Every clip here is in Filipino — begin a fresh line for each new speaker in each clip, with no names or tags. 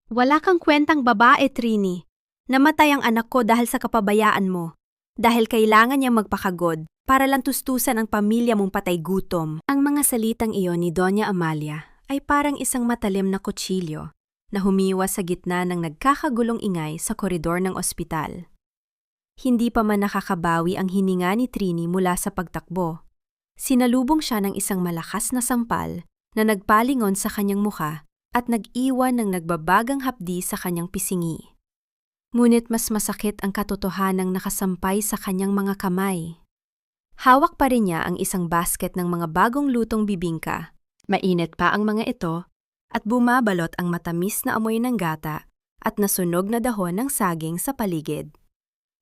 Wala kang kwentang babae, Trini. Namatay ang anak ko dahil sa kapabayaan mo. Dahil kailangan niyang magpakagod para lang tustusan ang pamilya mong patay gutom. Ang mga salitang iyon ni Doña Amalia ay parang isang matalim na kutsilyo na humiwas sa gitna ng nagkakagulong ingay sa koridor ng ospital. Hindi pa man nakakabawi ang hininga ni Trini mula sa pagtakbo. Sinalubong siya ng isang malakas na sampal na nagpalingon sa kanyang mukha at nag-iwan ng nagbabagang hapdi sa kanyang pisingi. Ngunit mas masakit ang katotohanang nakasampay sa kanyang mga kamay. Hawak pa rin niya ang isang basket ng mga bagong lutong bibingka. Mainit pa ang mga ito at bumabalot ang matamis na amoy ng gata at nasunog na dahon ng saging sa paligid.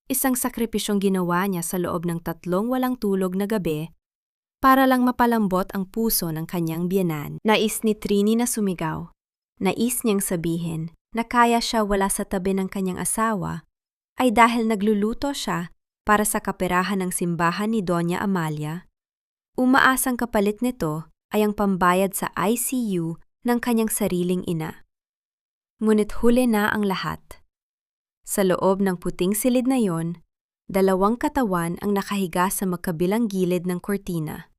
Isang sakripisyong ginawa niya sa loob ng 3 walang tulog na gabi para lang mapalambot ang puso ng kanyang biyenan. Nais ni Trini na sumigaw. Nais niyang sabihin na kaya siya wala sa tabi ng kanyang asawa ay dahil nagluluto siya para sa kaperahan ng simbahan ni Doña Amalia. Umaasang kapalit nito ay ang pambayad sa ICU ng kanyang sariling ina. Ngunit huli na ang lahat. Sa loob ng puting silid na yon, 2 katawan ang nakahiga sa magkabilang gilid ng kortina.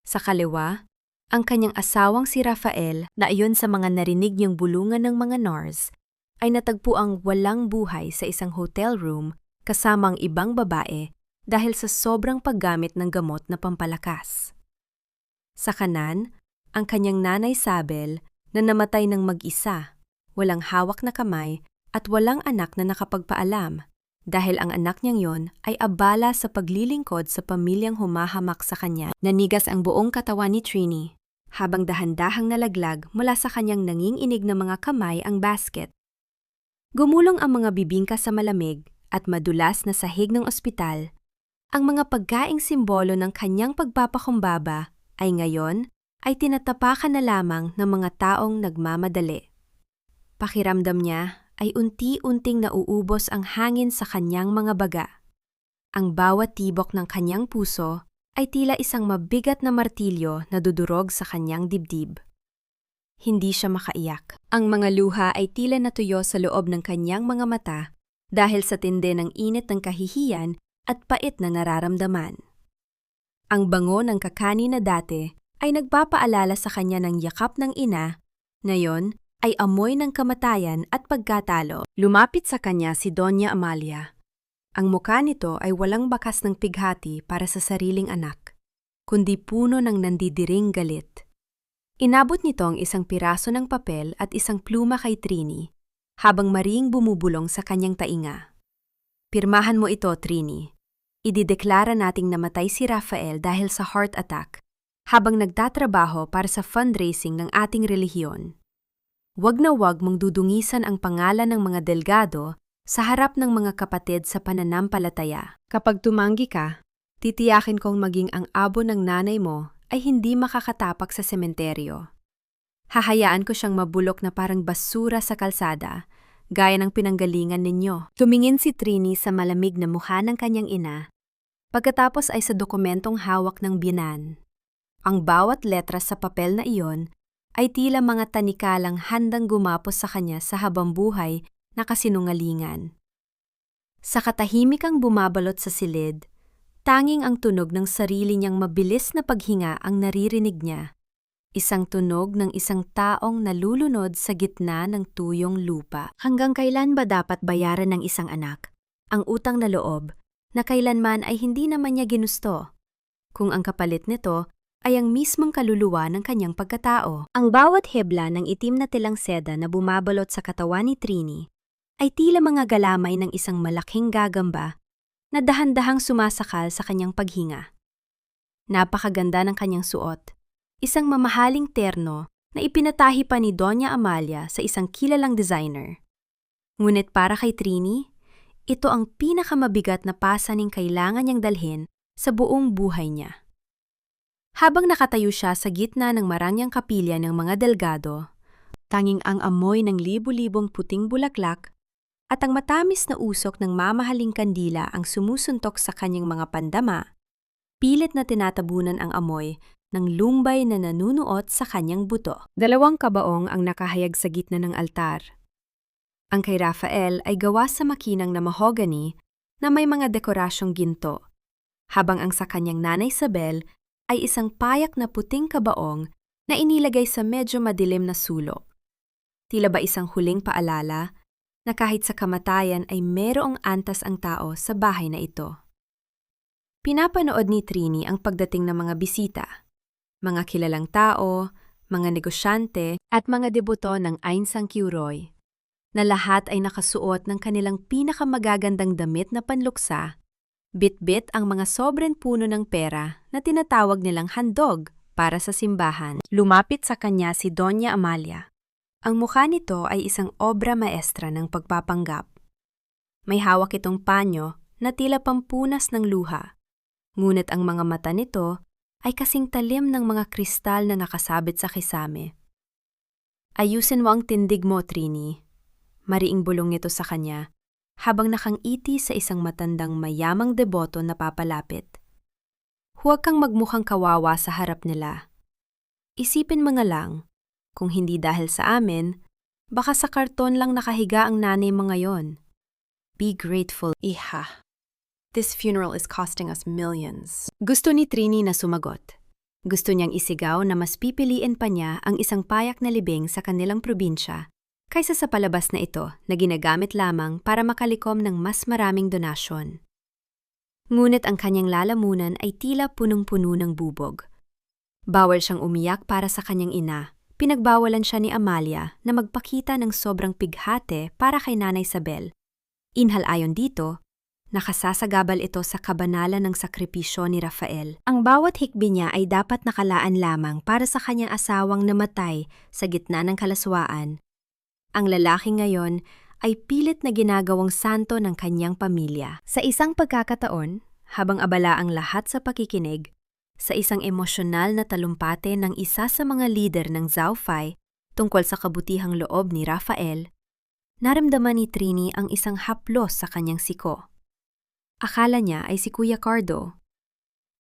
Sa kaliwa, ang kanyang asawang si Rafael na ayon sa mga narinig niyang bulungan ng mga NARS ay natagpuang walang buhay sa isang hotel room kasama ang ibang babae dahil sa sobrang paggamit ng gamot na pampalakas. Sa kanan, ang kanyang nanay Sabel na namatay ng mag-isa, walang hawak na kamay at walang anak na nakapagpaalam dahil ang anak niyang yon ay abala sa paglilingkod sa pamilyang humahamak sa kanya. Nanigas ang buong katawan ni Trini habang dahan-dahang nalaglag mula sa kanyang nanginginig na mga kamay ang basket. Gumulong ang mga bibingka sa malamig at madulas na sahig ng ospital. Ang mga pagkaing simbolo ng kanyang pagpapakumbaba ay ngayon ay tinatapakan na lamang ng mga taong nagmamadali. Pakiramdam niya ay unti-unting nauubos ang hangin sa kanyang mga baga. Ang bawat tibok ng kanyang puso ay tila isang mabigat na martilyo na dudurog sa kanyang dibdib. Hindi siya makaiyak. Ang mga luha ay tila natuyo sa loob ng kanyang mga mata dahil sa tindi ng init ng kahihiyan at pait na nararamdaman. Ang bango ng kakani na dati ay nagpapaalala sa kanya ng yakap ng ina, ngayon ay amoy ng kamatayan at pagkatalo. Lumapit sa kanya si Doña Amalia. Ang mukha nito ay walang bakas ng pighati para sa sariling anak, kundi puno ng nandidiring galit. Inabot nito ang isang piraso ng papel at isang pluma kay Trini, habang maring bumubulong sa kanyang tainga. Pirmahan mo ito, Trini. Idideklara nating namatay si Rafael dahil sa heart attack, habang nagtatrabaho para sa fundraising ng ating relihiyon. Wag na wag mong dudungisan ang pangalan ng mga delgado sa harap ng mga kapatid sa pananampalataya. Kapag tumanggi ka, titiyakin kong maging ang abo ng nanay mo ay hindi makakatapak sa sementeryo. Hahayaan ko siyang mabulok na parang basura sa kalsada, gaya ng pinanggalingan ninyo. Tumingin si Trini sa malamig na mukha ng kanyang ina, pagkatapos ay sa dokumentong hawak ng biyenan. Ang bawat letra sa papel na iyon ay tila mga tanikalang handang gumapos sa kanya sa habang buhay na kasinungalingan. Sa katahimikang bumabalot sa silid, tanging ang tunog ng sarili niyang mabilis na paghinga ang naririnig niya. Isang tunog ng isang taong nalulunod sa gitna ng tuyong lupa. Hanggang kailan ba dapat bayaran ng isang anak ang utang na loob na kailanman ay hindi naman niya ginusto, kung ang kapalit nito ay ang mismong kaluluwa ng kanyang pagkatao? Ang bawat hebla ng itim na tilang seda na bumabalot sa katawan ni Trini ay tila mga galamay ng isang malaking gagamba na dahan-dahang sumasakal sa kanyang paghinga. Napakaganda ng kanyang suot, isang mamahaling terno na ipinatahi pa ni Doña Amalia sa isang kilalang designer. Ngunit para kay Trini, ito ang pinakamabigat na pasaning kailangan niyang dalhin sa buong buhay niya. Habang nakatayo siya sa gitna ng marangyang kapilya ng mga delgado, tanging ang amoy ng libu-libong puting bulaklak at ang matamis na usok ng mamahaling kandila ang sumusuntok sa kanyang mga pandama, pilit na tinatabunan ang amoy ng lumbay na nanunuot sa kanyang buto. 2 kabaong ang nakahayag sa gitna ng altar, Ang kay Rafael ay gawa sa makinang na mahogany na may mga dekorasyong ginto, habang ang sa kanyang nanay Isabel ay isang payak na puting kabaong na inilagay sa medyo madilim na sulok. Tila ba isang huling paalala na kahit sa kamatayan ay merong antas ang tao sa bahay na ito. Pinapanood ni Trini ang pagdating ng mga bisita, mga kilalang tao, mga negosyante at mga deboto ng Ain Sang Kiuroy, na lahat ay nakasuot ng kanilang pinakamagagandang damit na panluksa, bit-bit ang mga sobrang puno ng pera na tinatawag nilang handog para sa simbahan. Lumapit sa kanya si Doña Amalia. Ang mukha nito ay isang obra maestra ng pagpapanggap. May hawak itong panyo na tila pampunas ng luha, ngunit ang mga mata nito ay kasing talim ng mga kristal na nakasabit sa kisame. Ayusin mo ang tindig mo, Trini. Mariing bulong nito sa kanya, habang nakangiti sa isang matandang mayamang deboto na papalapit. Huwag kang magmukhang kawawa sa harap nila. Isipin mo nga lang, kung hindi dahil sa amin, baka sa karton lang nakahiga ang nanay mo ngayon. Be grateful, iha. This funeral is costing us millions. Gusto ni Trini na sumagot. Gusto niyang isigaw na mas pipiliin pa niya ang isang payak na libing sa kanilang probinsya kaysa sa palabas na ito na ginagamit lamang para makalikom ng mas maraming donasyon. Ngunit ang kanyang lalamunan ay tila punong-puno ng bubog. Bawal siyang umiyak para sa kanyang ina. Pinagbawalan siya ni Amalia na magpakita ng sobrang pighate para kay Nanay Isabel. Inhal-ayon dito, nakasasagabal ito sa kabanalan ng sakripisyo ni Rafael. Ang bawat hikbi niya ay dapat nakalaan lamang para sa kanyang asawang namatay sa gitna ng kalaswaan. Ang lalaki ngayon ay pilit na ginagawang santo ng kanyang pamilya. Sa isang pagkakataon, habang abala ang lahat sa pakikinig, sa isang emosyonal na talumpate ng isa sa mga lider ng Zaufay tungkol sa kabutihang loob ni Rafael, naramdaman ni Trini ang isang haplos sa kanyang siko. Akala niya ay si Kuya Cardo.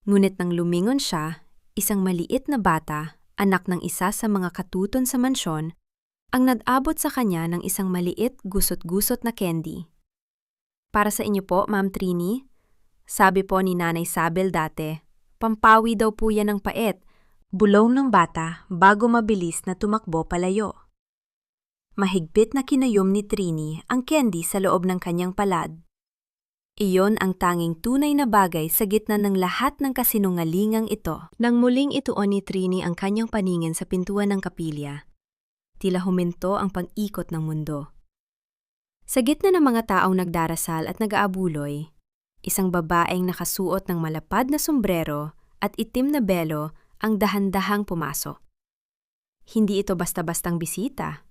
Ngunit nang lumingon siya, isang maliit na bata, anak ng isa sa mga katuton sa mansyon, ang nag-abot sa kanya ng isang maliit gusot-gusot na candy. Para sa inyo po, Ma'am Trini, sabi po ni Nanay Isabel dati, pampawi daw po yan ng pait, bulong ng bata bago mabilis na tumakbo palayo. Mahigpit na kinayom ni Trini ang candy sa loob ng kanyang palad. Iyon ang tanging tunay na bagay sa gitna ng lahat ng kasinungalingang ito. Nang muling ituon ni Trini ang kanyang paningin sa pintuan ng kapilya, tila huminto ang pag-ikot ng mundo. Sa gitna ng mga taong nagdarasal at nag-aabuloy, isang babaeng nakasuot ng malapad na sombrero at itim na belo ang dahan-dahang pumasok. Hindi ito basta-bastang bisita.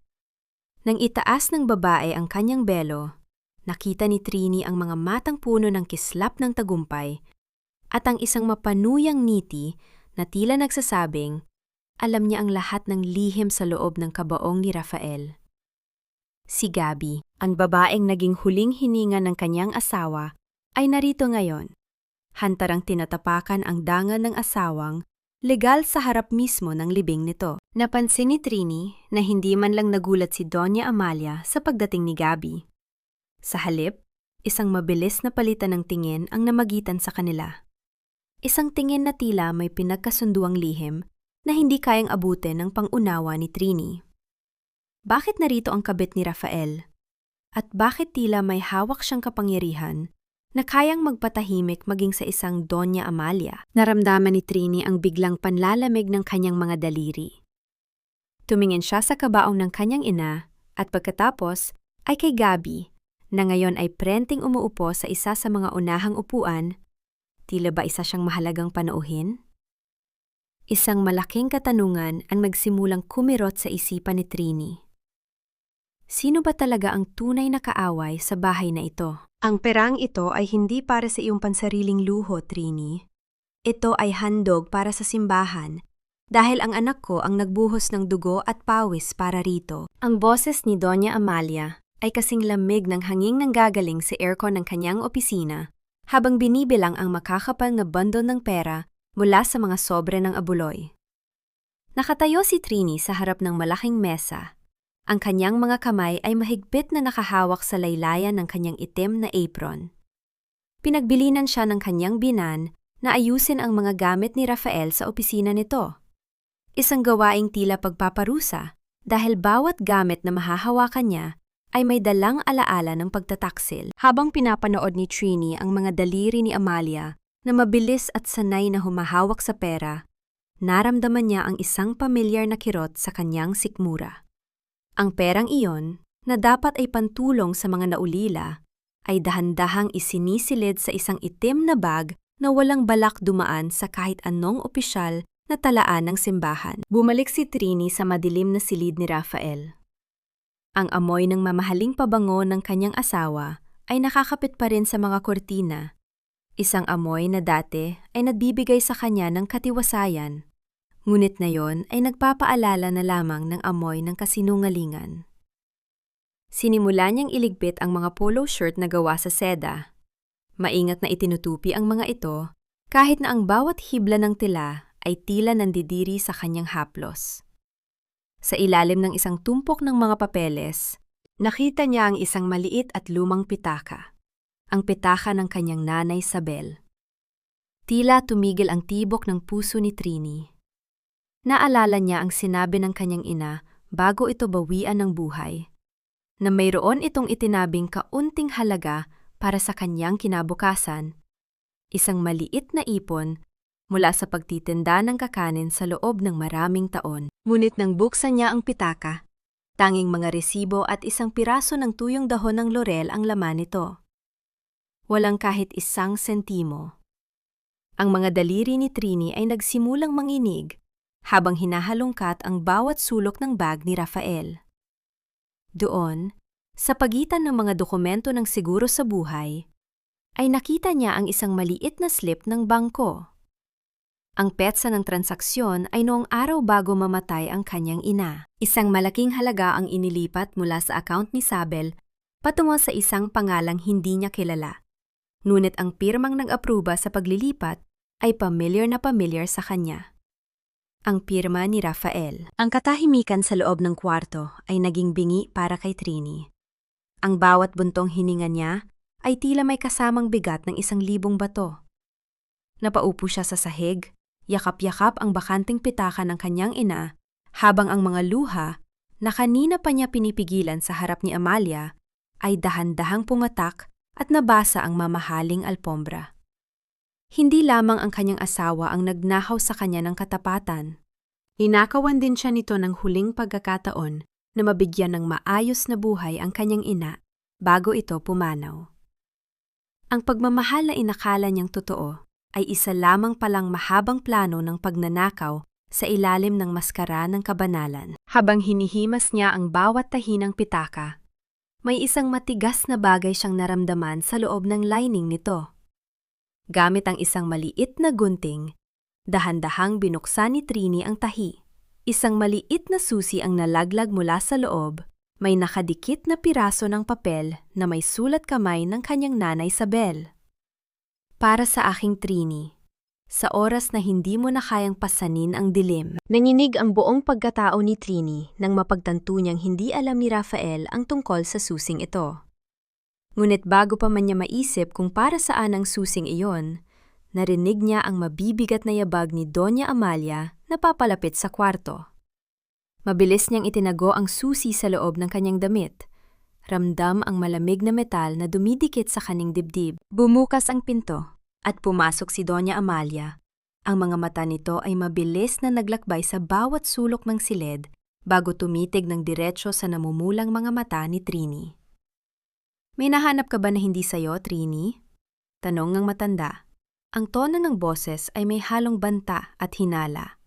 Nang itaas ng babae ang kanyang belo, nakita ni Trini ang mga matang puno ng kislap ng tagumpay at ang isang mapanuyang ngiti na tila nagsasabing, alam niya ang lahat ng lihim sa loob ng kabaong ni Rafael. Si Gabi, ang babaeng naging huling hininga ng kanyang asawa, ay narito ngayon. Hantarang tinatapakan ang dangal ng asawang, legal sa harap mismo ng libing nito. Napansin ni Trini na hindi man lang nagulat si Doña Amalia sa pagdating ni Gabi. Sa halip, isang mabilis na palitan ng tingin ang namagitan sa kanila. Isang tingin na tila may pinagkasunduang lihim na hindi kayang abutin ng pangunawa ni Trini. Bakit narito ang kabit ni Rafael? At bakit tila may hawak siyang kapangyarihan na kayang magpatahimik maging sa isang Doña Amalia? Naramdaman ni Trini ang biglang panlalamig ng kanyang mga daliri. Tumingin siya sa kabaong ng kanyang ina at pagkatapos ay kay Gabi, na ngayon ay prenteng umuupo sa isa sa mga unahang upuan. Tila ba isa siyang mahalagang panauhin? Isang malaking katanungan ang nagsimulang kumirot sa isipan ni Trini. Sino ba talaga ang tunay na kaaway sa bahay na ito? Ang perang ito ay hindi para sa iyong pansariling luho, Trini. Ito ay handog para sa simbahan, dahil ang anak ko ang nagbuhos ng dugo at pawis para rito. Ang boses ni Doña Amalia ay kasing lamig ng hanging nanggagaling sa aircon ng kanyang opisina habang binibilang ang makakapal na bundle ng pera mula sa mga sobre ng abuloy. Nakatayo si Trini sa harap ng malaking mesa, Ang kanyang mga kamay ay mahigpit na nakahawak sa laylayan ng kanyang itim na apron. Pinagbilinan siya ng kanyang binan na ayusin ang mga gamit ni Rafael sa opisina nito. Isang gawaing tila pagpaparusa dahil bawat gamit na mahahawakan niya ay may dalang alaala ng pagtataksil. Habang pinapanood ni Trini ang mga daliri ni Amalia na mabilis at sanay na humahawak sa pera, naramdaman niya ang isang pamilyar na kirot sa kanyang sikmura. Ang perang iyon, na dapat ay pantulong sa mga naulila, ay dahan-dahang isinisilid sa isang itim na bag na walang balak dumaan sa kahit anong opisyal na talaan ng simbahan. Bumalik si Trini sa madilim na silid ni Rafael. Ang amoy ng mamahaling pabango ng kanyang asawa ay nakakapit pa rin sa mga kortina. Isang amoy na dati ay nagbibigay sa kanya ng katiwasayan, ngunit ngayon ay nagpapaalala na lamang ng amoy ng kasinungalingan. Sinimula niyang iligpit ang mga polo shirt na gawa sa seda. Maingat na itinutupi ang mga ito kahit na ang bawat hibla ng tila ay tila nandidiri sa kanyang haplos. Sa ilalim ng isang tumpok ng mga papeles, nakita niya ang isang maliit at lumang pitaka, ang pitaka ng kanyang nanay Sabel. Tila tumigil ang tibok ng puso ni Trini. Naalala niya ang sinabi ng kanyang ina bago ito bawian ng buhay, na mayroon itong itinabing kaunting halaga para sa kanyang kinabukasan, isang maliit na ipon mula sa pagtitinda ng kakanin sa loob ng maraming taon. Ngunit nang buksan niya ang pitaka, tanging mga resibo at isang piraso ng tuyong dahon ng laurel ang laman nito. Walang kahit isang sentimo. Ang mga daliri ni Trini ay nagsimulang manginig habang hinahalungkat ang bawat sulok ng bag ni Rafael. Doon, sa pagitan ng mga dokumento ng seguro sa buhay, ay nakita niya ang isang maliit na slip ng bangko. Ang petsa ng transaksyon ay noong araw bago mamatay ang kanyang ina. Isang malaking halaga ang inilipat mula sa account ni Sabel patungo sa isang pangalang hindi niya kilala. Ngunit ang pirmang nag-apruba sa paglilipat ay pamilyar na pamilyar sa kanya. Ang pirma ni Rafael. Ang katahimikan sa loob ng kwarto ay naging bingi para kay Trini. Ang bawat buntong hininga niya ay tila may kasamang bigat ng 1,000 bato. Napaupo siya sa sahig, yakap-yakap ang bakanting pitaka ng kanyang ina, habang ang mga luha na kanina pa niya pinipigilan sa harap ni Amalia ay dahan-dahang pumatak at nabasa ang mamahaling alpombra. Hindi lamang ang kanyang asawa ang nagnahaw sa kanya ng katapatan. Ninakawan din siya nito ng huling pagkakataon na mabigyan ng maayos na buhay ang kanyang ina bago ito pumanaw. Ang pagmamahal na inakala niyang totoo ay isa lamang palang mahabang plano ng pagnanakaw sa ilalim ng maskara ng kabanalan. Habang hinihimas niya ang bawat tahi ng pitaka, may isang matigas na bagay siyang naramdaman sa loob ng lining nito. Gamit ang isang maliit na gunting, dahan-dahang binuksan ni Trini ang tahi. Isang maliit na susi ang nalaglag mula sa loob, may nakadikit na piraso ng papel na may sulat kamay ng kanyang nanay Sabel. Para sa aking Trini, sa oras na hindi mo na kayang pasanin ang dilim. Nanginig ang buong pagkatao ni Trini nang mapagtanto niyang hindi alam ni Rafael ang tungkol sa susing ito. Ngunit bago pa man niya maisip kung para saan ang susing iyon, narinig niya ang mabibigat na yabag ni Doña Amalia na papalapit sa kwarto. Mabilis niyang itinago ang susi sa loob ng kanyang damit. Ramdam ang malamig na metal na dumidikit sa kanyang dibdib. Bumukas ang pinto at pumasok si Doña Amalia. Ang mga mata nito ay mabilis na naglakbay sa bawat sulok ng silid bago tumitig ng diretsyo sa namumulang mga mata ni Trini. May nahanap ka ba na hindi sayo, Trini? Tanong ng matanda. Ang tono ng boses ay may halong banta at hinala.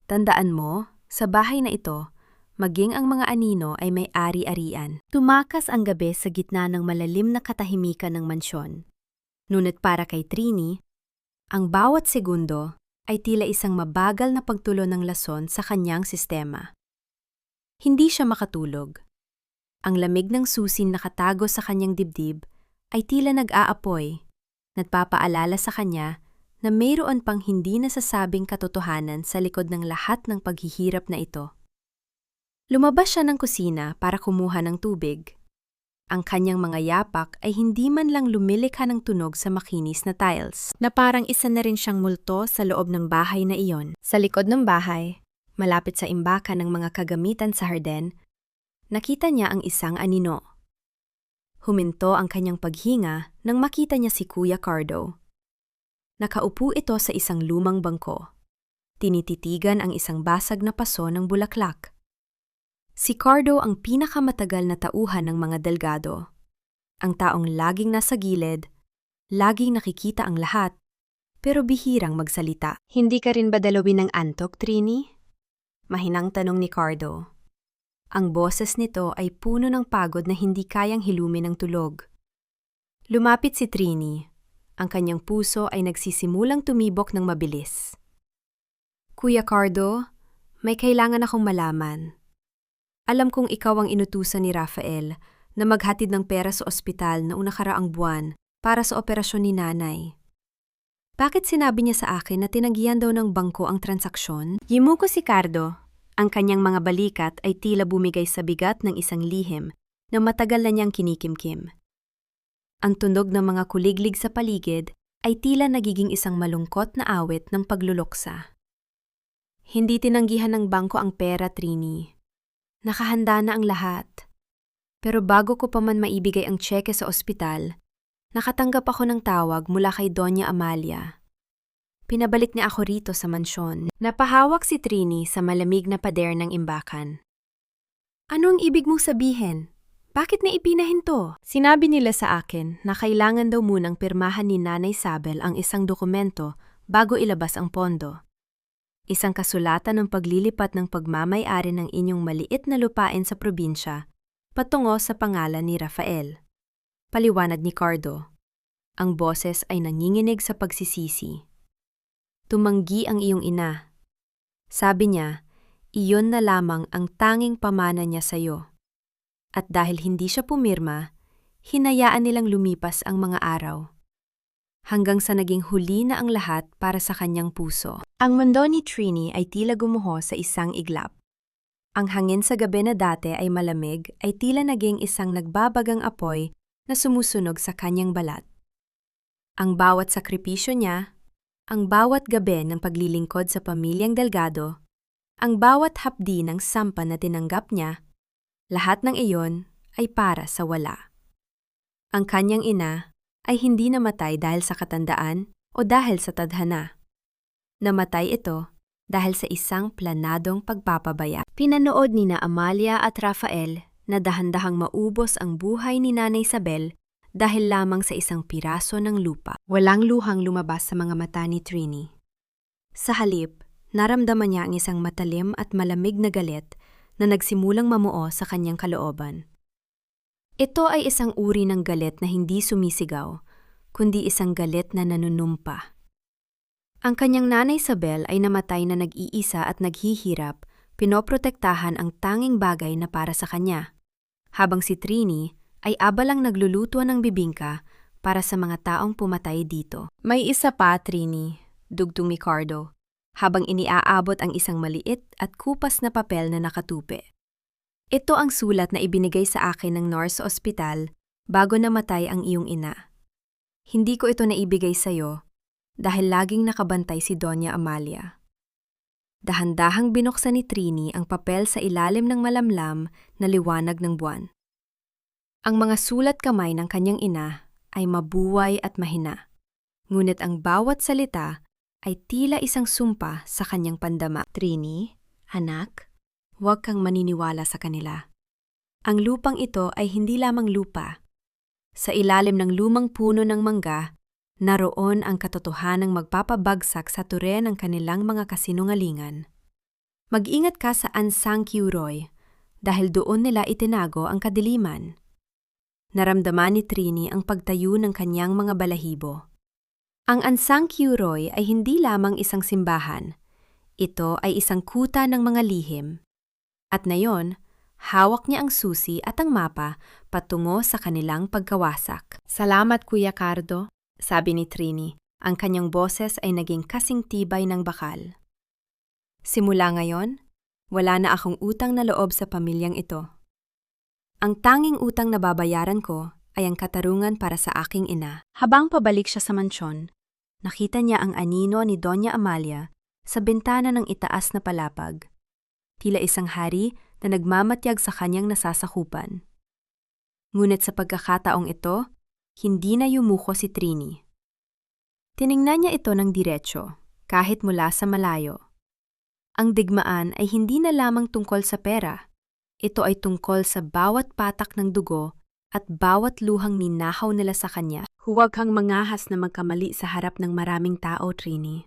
Tandaan mo, sa bahay na ito, maging ang mga anino ay may ari-arian. Tumakas ang gabi sa gitna ng malalim na katahimikan ng mansyon. Ngunit para kay Trini, ang bawat segundo ay tila isang mabagal na pagtulo ng lason sa kanyang sistema. Hindi siya makatulog. Ang lamig ng susin nakatago sa kanyang dibdib ay tila nag-aapoy, nagpapaalala sa kanya na mayroon pang hindi nasasabing katotohanan sa likod ng lahat ng paghihirap na ito. Lumabas siya ng kusina para kumuha ng tubig. Ang kanyang mga yapak ay hindi man lang lumilikha ng tunog sa makinis na tiles, na parang isa na rin siyang multo sa loob ng bahay na iyon. Sa likod ng bahay, malapit sa imbakan ng mga kagamitan sa harden, nakita niya ang isang anino. Huminto ang kanyang paghinga nang makita niya si Kuya Cardo. Nakaupo ito sa isang lumang bangko. Tinititigan ang isang basag na paso ng bulaklak. Si Cardo ang pinakamatagal na tauhan ng mga delgado. Ang taong laging nasa gilid, laging nakikita ang lahat, pero bihirang magsalita. Hindi ka rin ba dalawin ng antok, Trini? Mahinang tanong ni Cardo. Ang boses nito ay puno ng pagod na hindi kayang hilumin ng tulog. Lumapit si Trini. Ang kanyang puso ay nagsisimulang tumibok ng mabilis. Kuya Cardo, may kailangan akong malaman. Alam kong ikaw ang inutusan ni Rafael na maghatid ng pera sa ospital noong nakaraang buwan para sa operasyon ni nanay. Bakit sinabi niya sa akin na tinanggihan daw ng bangko ang transaksyon? Yimuko si Cardo. Ang kanyang mga balikat ay tila bumigay sa bigat ng isang lihim na matagal na niyang kinikimkim. Ang tunog ng mga kuliglig sa paligid ay tila nagiging isang malungkot na awit ng pagluluksa. Hindi tinanggihan ng bangko ang pera, Trini. Nakahanda na ang lahat. Pero bago ko pa man maibigay ang tseke sa ospital, nakatanggap ako ng tawag mula kay Doña Amalia. Pinabalik niya ako rito sa mansyon. Napahawak si Trini sa malamig na pader ng imbakan. Ano ang ibig mong sabihin? Bakit na ipinahinto? Sinabi nila sa akin na kailangan daw munang pirmahan ni Nanay Sabel ang isang dokumento bago ilabas ang pondo. Isang kasulatan ng paglilipat ng pagmamay-ari ng inyong maliit na lupain sa probinsya patungo sa pangalan ni Rafael. Paliwanag ni Cardo. Ang boses ay nanginginig sa pagsisisi. Tumanggi ang iyong ina. Sabi niya, iyon na lamang ang tanging pamana niya sa iyo. At dahil hindi siya pumirma, hinayaan nilang lumipas ang mga araw. Hanggang sa naging huli na ang lahat para sa kanyang puso. Ang mundo ni Trini ay tila gumuho sa isang iglap. Ang hangin sa gabi na dati ay malamig ay tila naging isang nagbabagang apoy na sumusunog sa kanyang balat. Ang bawat sakripisyo niya, ang bawat gabi ng paglilingkod sa pamilyang Delgado, ang bawat hapdi ng sampa na tinanggap niya, lahat ng iyon ay para sa wala. Ang kanyang ina ay hindi namatay dahil sa katandaan o dahil sa tadhana. Namatay ito dahil sa isang planadong pagpapabaya. Pinanood ni na Amalia at Rafael na dahan-dahang maubos ang buhay ni Nanay Isabel dahil lamang sa isang piraso ng lupa. Walang luhang lumabas sa mga mata ni Trini. Sa halip, naramdaman niya ang isang matalim at malamig na galit na nagsimulang mamuo sa kanyang kalooban. Ito ay isang uri ng galit na hindi sumisigaw, kundi isang galit na nanunumpa. Ang kanyang Nanay Isabel ay namatay na nag-iisa at naghihirap, pinoprotektahan ang tanging bagay na para sa kanya, habang si Trini ay abalang nagluluto ng bibingka para sa mga taong pumatay dito. May isa pa, Trini, dugtong ni Cardo, habang iniaabot ang isang maliit at kupas na papel na nakatupi. Ito ang sulat na ibinigay sa akin ng nurse sa ospital bago namatay ang iyong ina. Hindi ko ito naibigay sa iyo dahil laging nakabantay si Doña Amalia. Dahan-dahang binuksan ni Trini ang papel sa ilalim ng malamlam na liwanag ng buwan. Ang mga sulat kamay ng kanyang ina ay mabuway at mahina, ngunit ang bawat salita ay tila isang sumpa sa kanyang pandama. Trini, anak, huwag kang maniniwala sa kanila. Ang lupang ito ay hindi lamang lupa. Sa ilalim ng lumang puno ng mangga, naroon ang katotohanang magpapabagsak sa ture ng kanilang mga kasinungalingan. Mag-ingat ka sa Ansang Kiuroy dahil doon nila itinago ang kadiliman. Naramdaman ni Trini ang pagtayo ng kanyang mga balahibo. Ang Ansang Kiuroy ay hindi lamang isang simbahan. Ito ay isang kuta ng mga lihim. At ngayon, hawak niya ang susi at ang mapa patungo sa kanilang pagkawasak. Salamat, Kuya Cardo, sabi ni Trini. Ang kanyang boses ay naging kasing tibay ng bakal. Simula ngayon, Wala na akong utang na loob sa pamilyang ito. Ang tanging utang na babayaran ko ay ang katarungan para sa aking ina. Habang pabalik siya sa mansyon, nakita niya ang anino ni Doña Amalia sa bintana ng itaas na palapag. Tila isang hari na nagmamatyag sa kanyang nasasakupan. Ngunit sa pagkakataong ito, hindi na yumuko si Trini. Tiningnan niya ito ng diretsyo, kahit mula sa malayo. Ang digmaan ay hindi na lamang tungkol sa pera. Ito ay tungkol sa bawat patak ng dugo at bawat luhang ninahaw nila sa kanya. Huwag kang mangahas na magkamali sa harap ng maraming tao, Trini.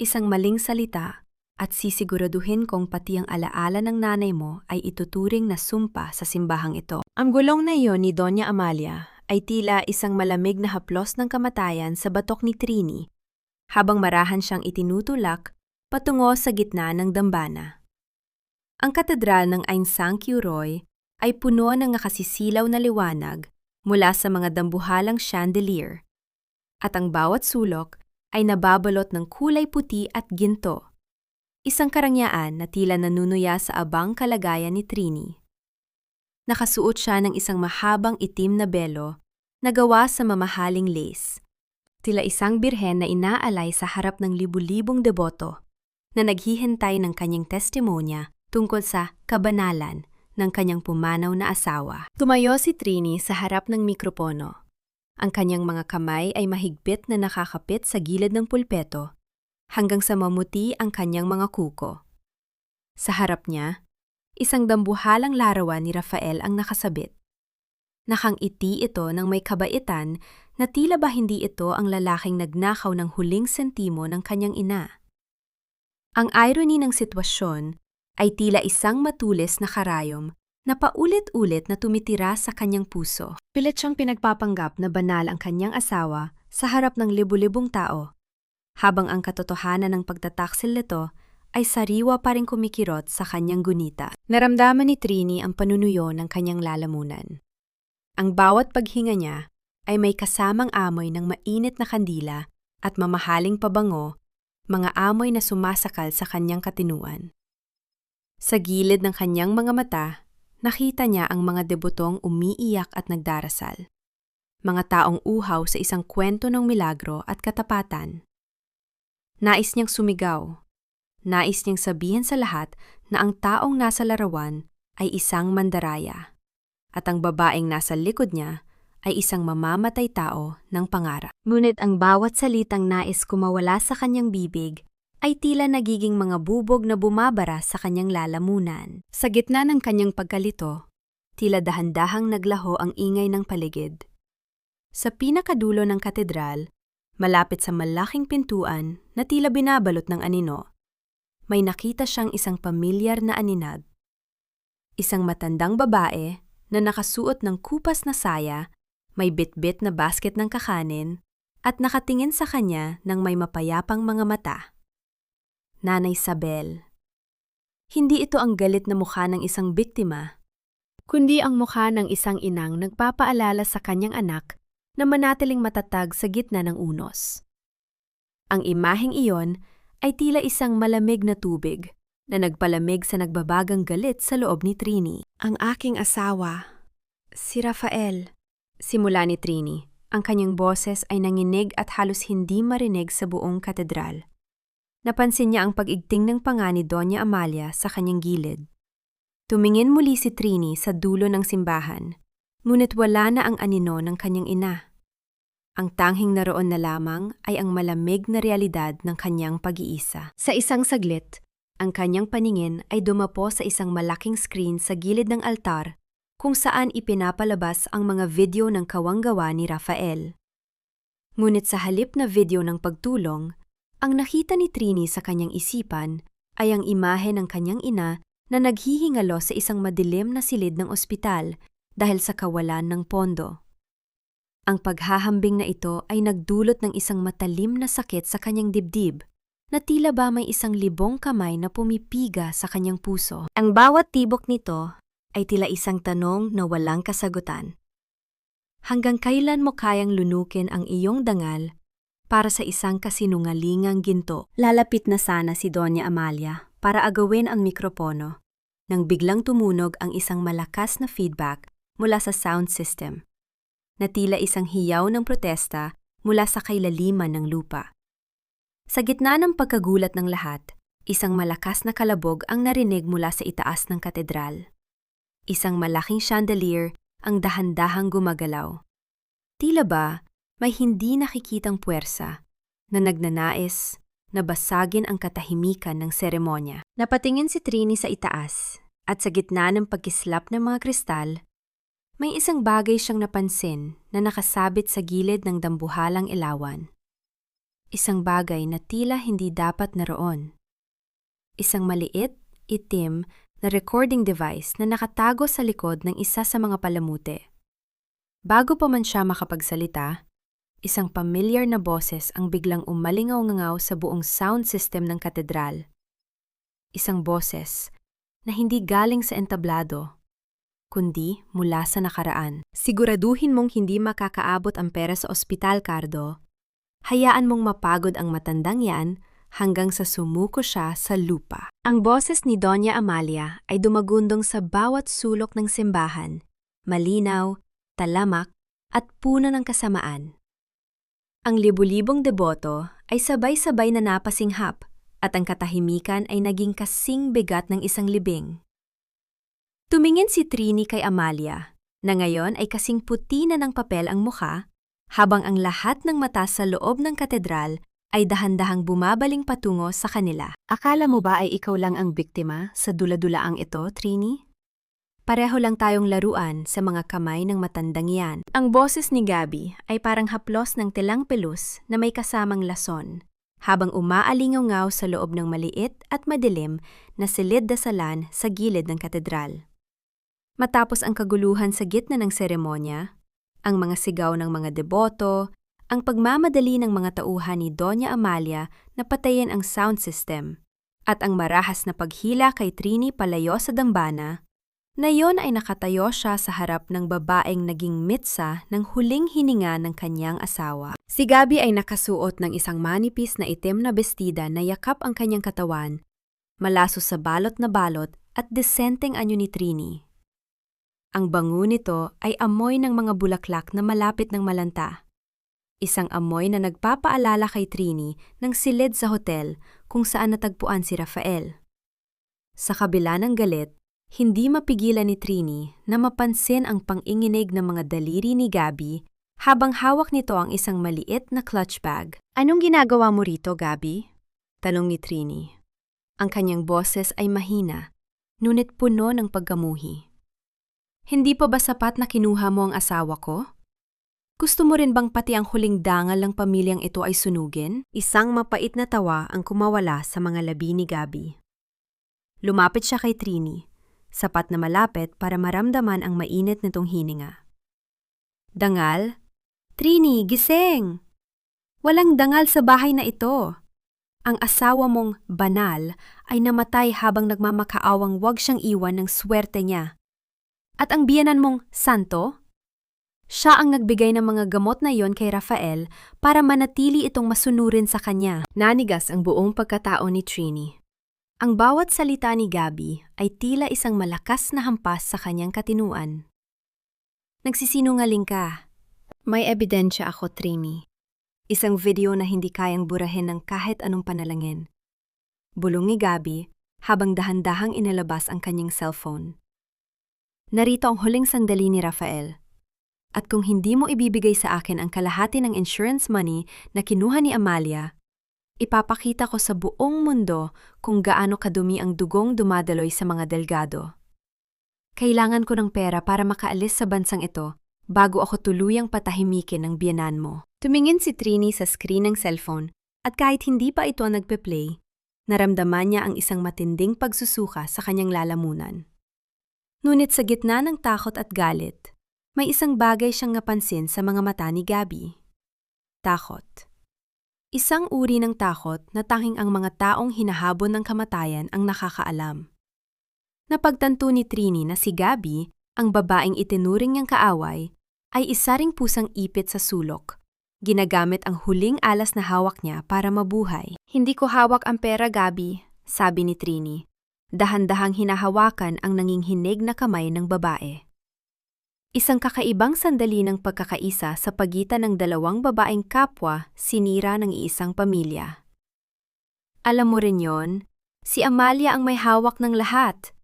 Isang maling salita at sisiguraduhin kong pati ang alaala ng nanay mo ay ituturing na sumpa sa simbahang ito. Ang gulong na iyon ni Doña Amalia ay tila isang malamig na haplos ng kamatayan sa batok ni Trini, habang marahan siyang itinutulak patungo sa gitna ng dambana. Ang katedral ng Ain Sang Kyu Roy ay puno ng nakasisilaw na liwanag mula sa mga dambuhalang chandelier, at ang bawat sulok ay nababalot ng kulay puti at ginto. Isang karangyaan na tila nanunuya sa abang kalagayan ni Trini. Nakasuot siya ng isang mahabang itim na belo na gawa sa mamahaling lace. Tila isang birhen na inaalay sa harap ng libu-libong deboto na naghihintay ng kanyang testimonya tungkol sa kabanalan ng kanyang pumanaw na asawa. Tumayo si Trini sa harap ng mikropono. Ang kanyang mga kamay ay mahigpit na nakakapit sa gilid ng pulpeto hanggang sa mamuti ang kanyang mga kuko. Sa harap niya, isang dambuhalang larawan ni Rafael ang nakasabit. Nakangiti ito ng may kabaitan na tila ba hindi ito ang lalaking nagnakaw ng huling sentimo ng kanyang ina. Ang irony ng sitwasyon ay tila isang matulis na karayom na paulit-ulit na tumitira sa kanyang puso. Pilit siyang pinagpapanggap na banal ang kanyang asawa sa harap ng libu-libong tao, habang ang katotohanan ng pagtataksil nito ay sariwa pa rin kumikirot sa kanyang gunita. Naramdaman ni Trini ang panunuyo ng kanyang lalamunan. Ang bawat paghinga niya ay may kasamang amoy ng mainit na kandila at mamahaling pabango, mga amoy na sumasakal sa kanyang katinuan. Sa gilid ng kanyang mga mata, nakita niya ang mga debutong umiiyak at nagdarasal. Mga taong uhaw sa isang kwento ng milagro at katapatan. Nais niyang sumigaw. Nais niyang sabihin sa lahat na ang taong nasa larawan ay isang mandaraya, at ang babaeng nasa likod niya ay isang mamamatay tao ng pangarap. Ngunit ang bawat salitang nais kumawala sa kanyang bibig ay tila nagiging mga bubog na bumabara sa kanyang lalamunan. Sa gitna ng kanyang pagkalito, tila dahan-dahang naglaho ang ingay ng paligid. Sa pinakadulo ng katedral, malapit sa malaking pintuan na tila binabalot ng anino, may nakita siyang isang pamilyar na aninag. Isang matandang babae na nakasuot ng kupas na saya, may bitbit na basket ng kakanin, at nakatingin sa kanya ng may mapayapang mga mata. Nanay Sabel. Hindi ito ang galit na mukha ng isang biktima, kundi ang mukha ng isang inang nagpapaalala sa kanyang anak na manatiling matatag sa gitna ng unos. Ang imaheng iyon ay tila isang malamig na tubig na nagpalamig sa nagbabagang galit sa loob ni Trini. Ang aking asawa, si Rafael. Simula ni Trini, ang kanyang boses ay nanginig at halos hindi marinig sa buong katedral. Napansin niya ang pag-igting ng panga ni Doña Amalia sa kanyang gilid. Tumingin muli si Trini sa dulo ng simbahan, ngunit wala na ang anino ng kanyang ina. Ang tanghing naroon na lamang ay ang malamig na realidad ng kanyang pag-iisa. Sa isang saglit, ang kanyang paningin ay dumapo sa isang malaking screen sa gilid ng altar kung saan ipinapalabas ang mga video ng kawanggawa ni Rafael. Ngunit sa halip na video ng pagtulong, ang nakita ni Trini sa kanyang isipan ay ang imahe ng kanyang ina na naghihingalo sa isang madilim na silid ng ospital dahil sa kawalan ng pondo. Ang paghahambing na ito ay nagdulot ng isang matalim na sakit sa kanyang dibdib, na tila ba may isang libong kamay na pumipiga sa kanyang puso. Ang bawat tibok nito ay tila isang tanong na walang kasagutan. Hanggang kailan mo kayang lunukin ang iyong dangal para sa isang kasinungalingang ginto? Lalapit na sana si Doña Amalia, para agawin ang mikropono nang biglang tumunog ang isang malakas na feedback mula sa sound system, na tila isang hiyaw ng protesta mula sa kailaliman ng lupa. Sa gitna ng pagkagulat ng lahat, isang malakas na kalabog ang narinig mula sa itaas ng katedral. Isang malaking chandelier ang dahan-dahang gumagalaw. Tila ba may hindi nakikitang puwersa na nagnanais na basagin ang katahimikan ng seremonya. Napatingin si Trini sa itaas at sa gitna ng pagkislap ng mga kristal, may isang bagay siyang napansin na nakasabit sa gilid ng dambuhalang ilawan. Isang bagay na tila hindi dapat naroon. Isang maliit, itim na recording device na nakatago sa likod ng isa sa mga palamute. Bago pa man siya makapagsalita, isang pamilyar na boses ang biglang umalingaw-ngangaw sa buong sound system ng katedral. Isang boses na hindi galing sa entablado, kundi mula sa nakaraan. Siguraduhin mong hindi makakaabot ang pera sa ospital, Cardo. Hayaan mong mapagod ang matandang yan hanggang sa sumuko siya sa lupa. Ang boses ni Doña Amalia ay dumagundong sa bawat sulok ng simbahan, malinaw, talamak, at puno ng kasamaan. Ang libu-libong deboto ay sabay-sabay na napasinghap at ang katahimikan ay naging kasing bigat ng isang libing. Tumingin si Trini kay Amalia, na ngayon ay kasing puti na ng papel ang mukha, habang ang lahat ng mata sa loob ng katedral ay dahan-dahang bumabaling patungo sa kanila. Akala mo ba ay ikaw lang ang biktima sa dula-dulaang ito, Trini? Pareho lang tayong laruan sa mga kamay ng matandang yan. Ang boses ni Gabi ay parang haplos ng tilang pelus na may kasamang lason, habang umaalingaw-ngaw sa loob ng maliit at madilim na silid-dasalan sa gilid ng katedral. Matapos ang kaguluhan sa gitna ng seremonya, ang mga sigaw ng mga deboto, ang pagmamadali ng mga tauhan ni Doña Amalia na patayin ang sound system, at ang marahas na paghila kay Trini palayo sa dambana, na yon ay nakatayo siya sa harap ng babaeng naging mitsa ng huling hininga ng kanyang asawa. Si Gabi ay nakasuot ng isang manipis na itim na bestida na yakap ang kanyang katawan, malaso sa balot na balot at desenteng anyo ni Trini. Ang bango nito ay amoy ng mga bulaklak na malapit ng malanta. Isang amoy na nagpapaalala kay Trini ng silid sa hotel kung saan natagpuan si Rafael. Sa kabila ng galit, hindi mapigilan ni Trini na mapansin ang panginginig ng mga daliri ni Gabi habang hawak nito ang isang maliit na clutch bag. "Anong ginagawa mo rito, Gabi?" tanong ni Trini. Ang kanyang boses ay mahina, ngunit puno ng pagkamuhi. "Hindi pa ba sapat na kinuha mo ang asawa ko? Gusto mo rin bang pati ang huling dangal ng pamilyang ito ay sunugin?" Isang mapait na tawa ang kumawala sa mga labi ni Gabi. Lumapit siya kay Trini, sapat na malapit para maramdaman ang mainit nitong hininga. "Dangal? Trini, gising! Walang dangal sa bahay na ito. Ang asawa mong banal ay namatay habang nagmamakaawang wag siyang iwan ng swerte niya. At ang biyenan mong santo? Siya ang nagbigay ng mga gamot na iyon kay Rafael para manatili itong masunurin sa kanya." Nanigas ang buong pagkatao ni Trini. Ang bawat salita ni Gabi ay tila isang malakas na hampas sa kanyang katinuan. "Nagsisinungaling ka. May ebidensya ako, Trini. Isang video na hindi kayang burahin ng kahit anong panalangin." Bulong ni Gabi habang dahan-dahang inilabas ang kanyang cellphone. "Narito ang huling sandali ni Rafael. At kung hindi mo ibibigay sa akin ang kalahati ng insurance money na kinuha ni Amalia, ipapakita ko sa buong mundo kung gaano kadumi ang dugong dumadaloy sa mga delgado. Kailangan ko ng pera para makaalis sa bansang ito bago ako tuluyang patahimikin ng biyenan mo." Tumingin si Trini sa screen ng cellphone at kahit hindi pa ito nagpe-play, naramdaman niya ang isang matinding pagsusuka sa kanyang lalamunan. Ngunit sa gitna ng takot at galit, may isang bagay siyang napansin sa mga mata ni Gabi. Takot. Isang uri ng takot na tanging ang mga taong hinahabol ng kamatayan ang nakakaalam. Napagtanto ni Trini na si Gabi, ang babaeng itinuring niyang kaaway, ay isa ring pusang ipit sa sulok. Ginagamit ang huling alas na hawak niya para mabuhay. "Hindi ko hawak ang pera, Gabi. sabi ni Trini. Dahan-dahang hinahawakan ang nanginghinig na kamay ng babae. Isang kakaibang sandali ng pagkakaisa sa pagitan ng dalawang babaeng kapwa sinira ng iisang pamilya. Alam mo rin yon, si Amalia ang may hawak ng lahat.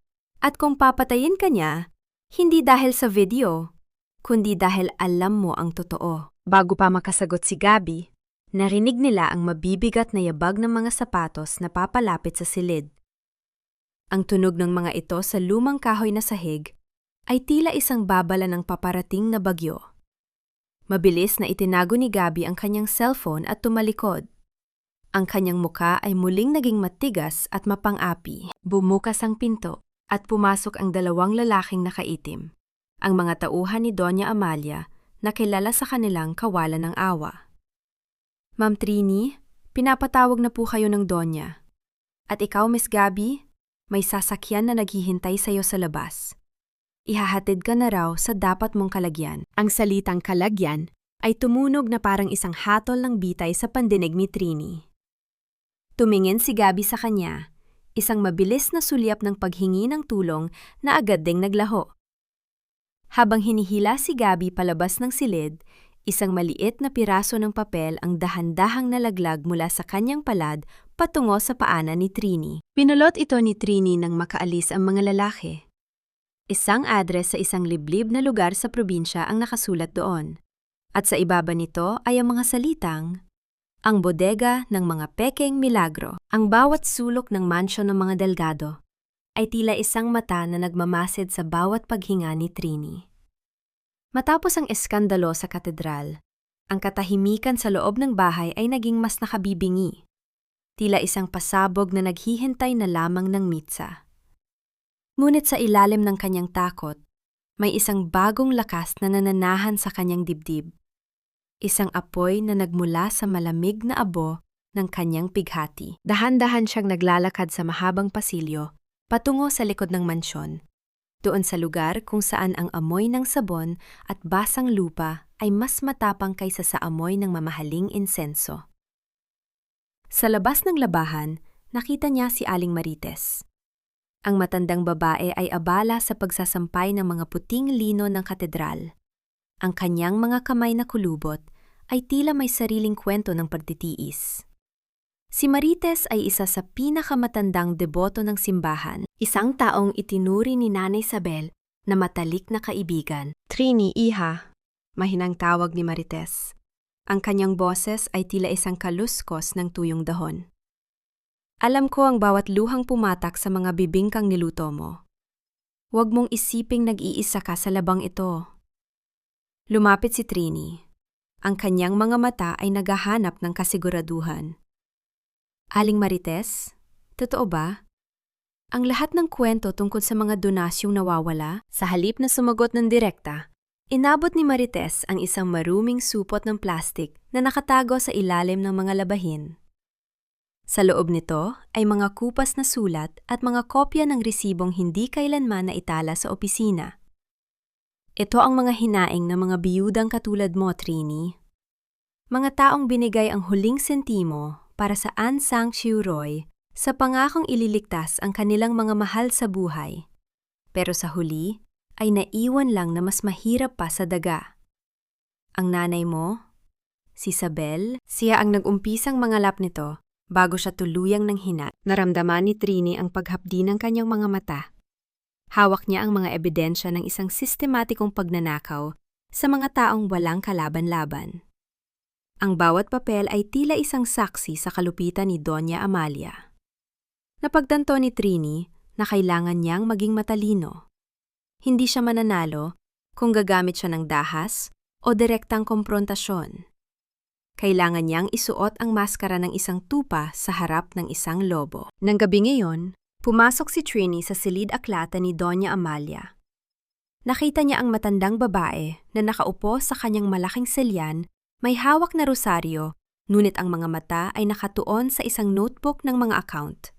At kung papatayin ka niya, hindi dahil sa video, kundi dahil alam mo ang totoo. Bago pa makasagot si Gabby, narinig nila ang mabibigat na yabag ng mga sapatos na papalapit sa silid. Ang tunog ng mga ito sa lumang kahoy na sahig ay tila isang babala ng paparating na bagyo. Mabilis na itinago ni Gabby ang kanyang cellphone at tumalikod. Ang kanyang muka ay muling naging matigas at mapang-api. Bumukas ang pinto at pumasok ang dalawang lalaking nakaitim, ang mga tauhan ni Doña Amalia na kilala sa kanilang kawalan ng awa. Ma'am Trini, pinapatawag na po kayo ng Donya. At ikaw, Miss Gabby, may sasakyan na naghihintay sa iyo sa labas. Ihahatid ka na raw sa dapat mong kalagyan. Ang salitang kalagyan ay tumunog na parang isang hatol ng bitay sa pandinig ni Trini. Tumingin si Gabby sa kanya, isang mabilis na sulyap ng paghingi ng tulong na agad ding naglaho. Habang hinihila si Gabby palabas ng silid, isang maliit na piraso ng papel ang dahan-dahang nalaglag mula sa kanyang palad patungo sa paanan ni Trini. Pinulot ito ni Trini nang makaalis ang mga lalaki. Isang address sa isang liblib na lugar sa probinsya ang nakasulat doon. At sa ibaba nito ay ang mga salitang, ang bodega ng mga Peking Milagro. Ang bawat sulok ng mansyon ng mga Delgado ay tila isang mata na nagmamasid sa bawat paghinga ni Trini. Matapos ang eskandalo sa katedral, ang katahimikan sa loob ng bahay ay naging mas nakabibingi. Tila isang pasabog na naghihintay na lamang ng mitsa. Ngunit sa ilalim ng kanyang takot, may isang bagong lakas na nananahan sa kanyang dibdib. Isang apoy na nagmula sa malamig na abo ng kanyang pighati. Dahan-dahan siyang naglalakad sa mahabang pasilyo patungo sa likod ng mansyon, doon sa lugar kung saan ang amoy ng sabon at basang lupa ay mas matapang kaysa sa amoy ng mamahaling insenso. Sa labas ng labahan, nakita niya si Aling Marites. Ang matandang babae ay abala sa pagsasampay ng mga puting lino ng katedral. Ang kanyang mga kamay na kulubot ay tila may sariling kwento ng pagtitiis. Si Marites ay isa sa pinakamatandang deboto ng simbahan, isang taong itinuri ni Nanay Isabel na matalik na kaibigan. Trini, iha, mahinang tawag ni Marites. Ang kanyang boses ay tila isang kaluskos ng tuyong dahon. Alam ko ang bawat luhang pumatak sa mga bibingkang niluto mo. Huwag mong isiping nag-iisa ka sa labang ito. Lumapit si Trini. Ang kanyang mga mata ay naghahanap ng kasiguraduhan. Aling Marites, totoo ba? Ang lahat ng kwento tungkol sa mga donasyong nawawala, sa halip na sumagot ng direkta, inabot ni Marites ang isang maruming supot ng plastik na nakatago sa ilalim ng mga labahin. Sa loob nito ay mga kupas na sulat at mga kopya ng resibong hindi kailanman naitala sa opisina. Ito ang mga hinaing ng mga biyudang katulad mo, Trini. Mga taong binigay ang huling sentimo para sa Aung San Suu Kyi sa pangakong ililigtas ang kanilang mga mahal sa buhay. Pero sa huli ay naiwan lang na mas mahirap pa sa daga. Ang nanay mo, si Isabel, siya ang nag-umpisang mangalap nito. Bago siya tuluyang nanghinat, naramdaman ni Trini ang paghapdi ng kanyang mga mata. Hawak niya ang mga ebidensya ng isang sistematikong pagnanakaw sa mga taong walang kalaban-laban. Ang bawat papel ay tila isang saksi sa kalupitan ni Doña Amalia. Napagtanto ni Trini na kailangan niyang maging matalino. Hindi siya mananalo kung gagamit siya ng dahas o direktang komprontasyon. Kailangan niyang isuot ang maskara ng isang tupa sa harap ng isang lobo. Nang gabi ngayon, pumasok si Trini sa silid aklata ni Doña Amalia. Nakita niya ang matandang babae na nakaupo sa kanyang malaking selyan, may hawak na rosaryo, ngunit ang mga mata ay nakatuon sa isang notebook ng mga account.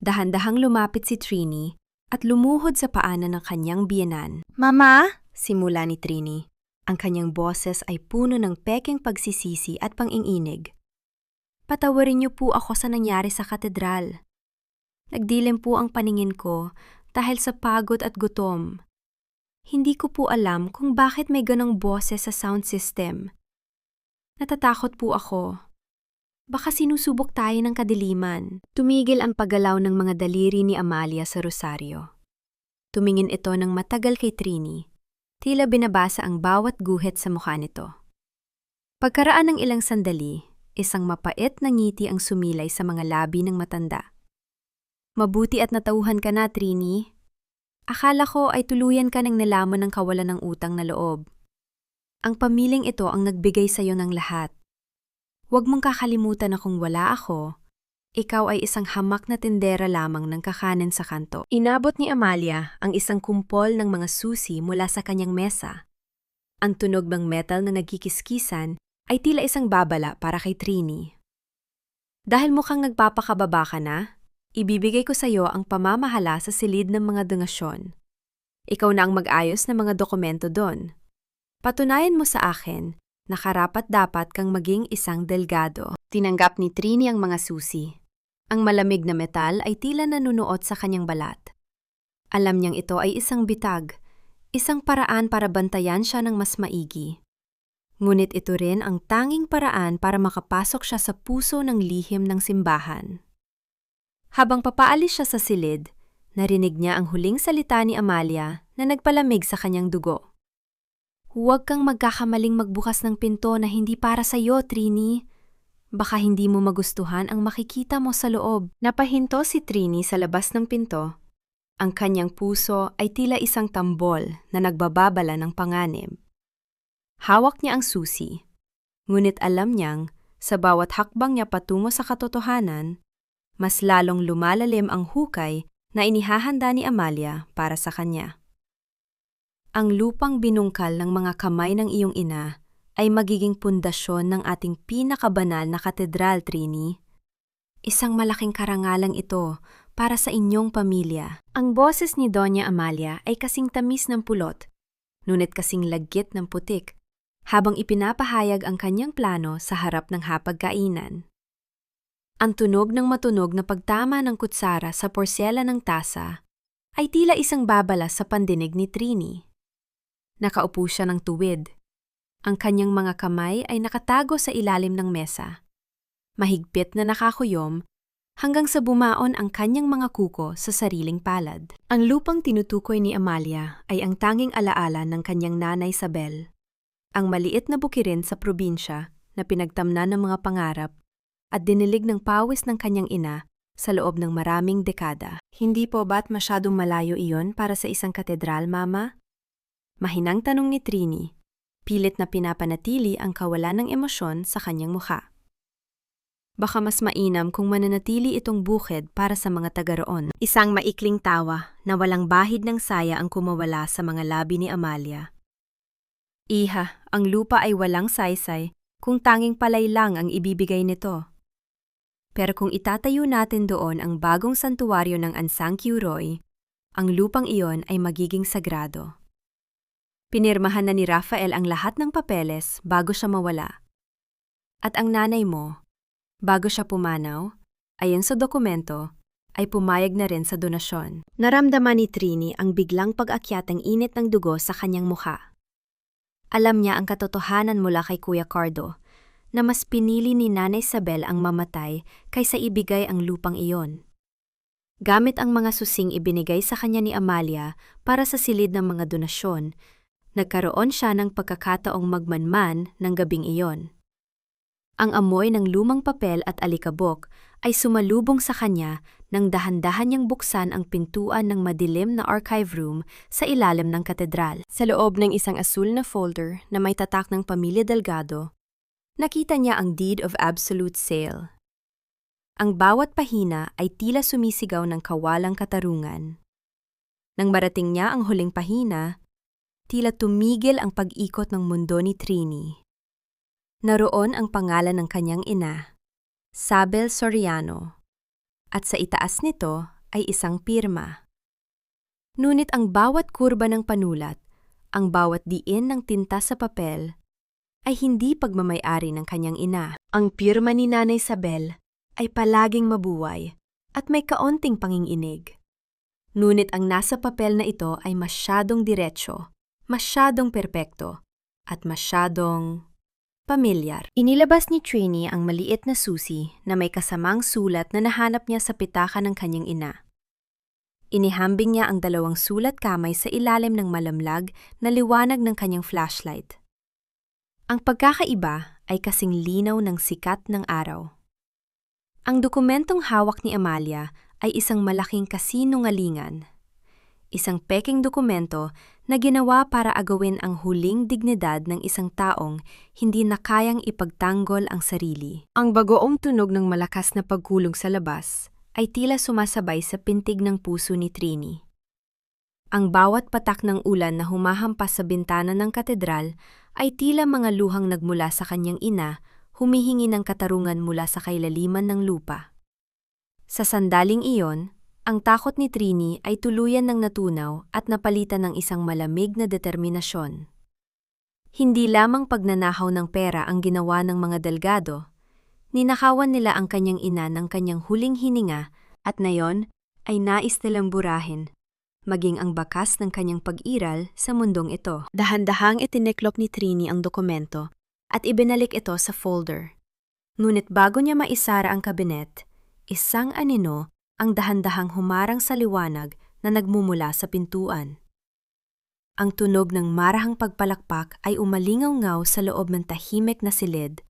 Dahan-dahang lumapit si Trini at lumuhod sa paanan ng kanyang biyenan. "Mama?" simula ni Trini. Ang kanyang boses ay puno ng pekeng pagsisisi at pang-inginig. "Patawarin niyo po ako sa nangyari sa katedral. Nagdilim po ang paningin ko dahil sa pagod at gutom. Hindi ko po alam kung bakit may ganong boses sa sound system. Natatakot po ako. Baka sinusubok tayo ng kadiliman. Tumigil ang paggalaw ng mga daliri ni Amalia sa rosaryo. Tumingin ito ng matagal kay Trini. Tila binabasa ang bawat guhit sa mukha nito. Pagkaraan ng ilang sandali, isang mapait na ngiti ang sumilay sa mga labi ng matanda. Mabuti at natauhan ka na, Trini. Akala ko ay tuluyan ka ng nalaman ng kawalan ng utang na loob. Ang pamilyang ito ang nagbigay sa iyo ng lahat. Huwag mong kakalimutan na kung wala ako, ikaw ay isang hamak na tindera lamang ng kakanin sa kanto. Inabot ni Amalia ang isang kumpol ng mga susi mula sa kanyang mesa. Ang tunog ng metal na nagkikiskisan ay tila isang babala para kay Trini. Dahil mukhang nagpapakababa ka na, ibibigay ko sa iyo ang pamamahala sa silid ng mga donasyon. Ikaw na ang mag-ayos ng mga dokumento doon. Patunayan mo sa akin na karapat-dapat kang maging isang delgado. Tinanggap ni Trini ang mga susi. Ang malamig na metal ay tila nanunuot sa kanyang balat. Alam niyang ito ay isang bitag, isang paraan para bantayan siya ng mas maigi. Ngunit ito rin ang tanging paraan para makapasok siya sa puso ng lihim ng simbahan. Habang papaalis siya sa silid, narinig niya ang huling salita ni Amalia na nagpalamig sa kanyang dugo. Huwag kang magkakamaling magbukas ng pinto na hindi para sa iyo, Trini. Baka hindi mo magustuhan ang makikita mo sa loob. Napahinto si Trini sa labas ng pinto. Ang kanyang puso ay tila isang tambol na nagbababala ng panganib. Hawak niya ang susi. Ngunit alam niyang, sa bawat hakbang niya patungo sa katotohanan, mas lalong lumalalim ang hukay na inihahanda ni Amalia para sa kanya. Ang lupang binungkal ng mga kamay ng iyong ina ay magiging pundasyon ng ating pinakabanal na katedral, Trini. Isang malaking karangalang ito para sa inyong pamilya. Ang boses ni Doña Amalia ay kasing tamis ng pulot, ngunit kasing lagkit ng putik, habang ipinapahayag ang kanyang plano sa harap ng hapagkainan. Ang tunog ng matunog na pagtama ng kutsara sa porsela ng tasa ay tila isang babala sa pandinig ni Trini. Nakaupo siya ng tuwid. Ang kanyang mga kamay ay nakatago sa ilalim ng mesa. Mahigpit na nakakuyom hanggang sa bumaon ang kanyang mga kuko sa sariling palad. Ang lupang tinutukoy ni Amalia ay ang tanging alaala ng kanyang nanay Isabel. Ang maliit na bukirin sa probinsya na pinagtamnan ng mga pangarap at dinilig ng pawis ng kanyang ina sa loob ng maraming dekada. Hindi po ba't masyadong malayo iyon para sa isang katedral, Mama? Mahinang tanong ni Trini, pilit na pinapanatili ang kawalan ng emosyon sa kanyang mukha. Baka mas mainam kung mananatili itong bukid para sa mga taga-roon. Isang maikling tawa na walang bahid ng saya ang kumawala sa mga labi ni Amalia. Iha, ang lupa ay walang saysay kung tanging palay lang ang ibibigay nito. Pero kung itatayo natin doon ang bagong santuwaryo ng Ansang Kiuroy, ang lupang iyon ay magiging sagrado. Pinirmahan na ni Rafael ang lahat ng papeles bago siya mawala. At ang nanay mo, bago siya pumanaw, ayon sa dokumento, ay pumayag na rin sa donasyon. Naramdaman ni Trini ang biglang pag-akyat ng init ng dugo sa kanyang mukha. Alam niya ang katotohanan mula kay Kuya Cardo, na mas pinili ni Nanay Isabel ang mamatay kaysa ibigay ang lupang iyon. Gamit ang mga susing ibinigay sa kanya ni Amalia para sa silid ng mga donasyon, nagkaroon siya ng pagkakataong magmanman ng gabing iyon. Ang amoy ng lumang papel at alikabok ay sumalubong sa kanya nang dahan-dahan niyang buksan ang pintuan ng madilim na archive room sa ilalim ng katedral. Sa loob ng isang asul na folder na may tatak ng Pamilya Delgado, nakita niya ang Deed of Absolute Sale. Ang bawat pahina ay tila sumisigaw ng kawalang katarungan. Nang marating niya ang huling pahina, tila tumigil ang pag-ikot ng mundo ni Trini. Naroon ang pangalan ng kanyang ina, Sabel Soriano, at sa itaas nito ay isang pirma. Ngunit ang bawat kurba ng panulat, ang bawat diin ng tinta sa papel, ay hindi pagmamay-ari ng kanyang ina. Ang pirma ni Nanay Isabel ay palaging mabuhay at may kaunting panginginig. Ngunit ang nasa papel na ito ay masyadong diretsyo, masyadong perpekto, at masyadong pamilyar. Inilabas ni Trini ang maliit na susi na may kasamang sulat na nahanap niya sa pitaka ng kanyang ina. Inihambing niya ang 2 sulat kamay sa ilalim ng malamlag na liwanag ng kanyang flashlight. Ang pagkakaiba ay kasing linaw ng sikat ng araw. Ang dokumentong hawak ni Amalia ay isang malaking kasinungalingan. Isang peking dokumento na ginawa para agawin ang huling dignidad ng isang taong hindi na kayang ipagtanggol ang sarili. Ang bagoong tunog ng malakas na pagkulong sa labas ay tila sumasabay sa pintig ng puso ni Trini. Ang bawat patak ng ulan na humahampas sa bintana ng katedral ay tila mga luhang nagmula sa kanyang ina, humihingi ng katarungan mula sa kailaliman ng lupa. Sa sandaling iyon, ang takot ni Trini ay tuluyan ng natunaw at napalitan ng isang malamig na determinasyon. Hindi lamang pagnanakaw ng pera ang ginawa ng mga delgado, ninakawan nila ang kanyang ina ng kanyang huling hininga at nayon ay nais nilang burahin, maging ang bakas ng kanyang pag-iral sa mundong ito. Dahan-dahang itiniklop ni Trini ang dokumento at ibinalik ito sa folder. Ngunit bago niya maisara ang kabinet, isang anino ang dahan-dahang humarang sa liwanag na nagmumula sa pintuan. Ang tunog ng marahang pagpalakpak ay umalingaw-ngaw sa loob ng tahimik na silid,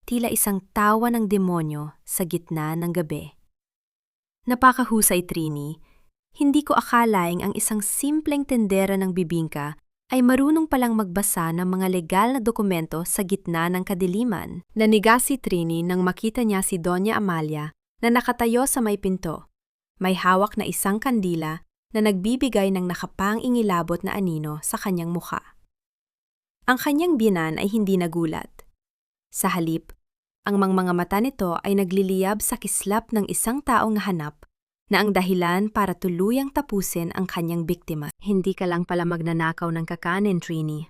tila isang tawa ng demonyo sa gitna ng gabi. Napakahusay, Trini. Hindi ko akalaing ang isang simpleng tendera ng bibingka ay marunong palang magbasa ng mga legal na dokumento sa gitna ng kadiliman. Naniga si Trini nang makita niya si Doña Amalia na nakatayo sa may pinto. May hawak na isang kandila na nagbibigay ng nakapang-ingilabot na anino sa kanyang mukha. Ang kanyang biyenan ay hindi nagulat. Sa halip, ang mga mata nito ay nagliliyab sa kislap ng isang taong hanap na ang dahilan para tuluyang tapusin ang kanyang biktima. Hindi ka lang pala magnanakaw ng kakanin, Trini.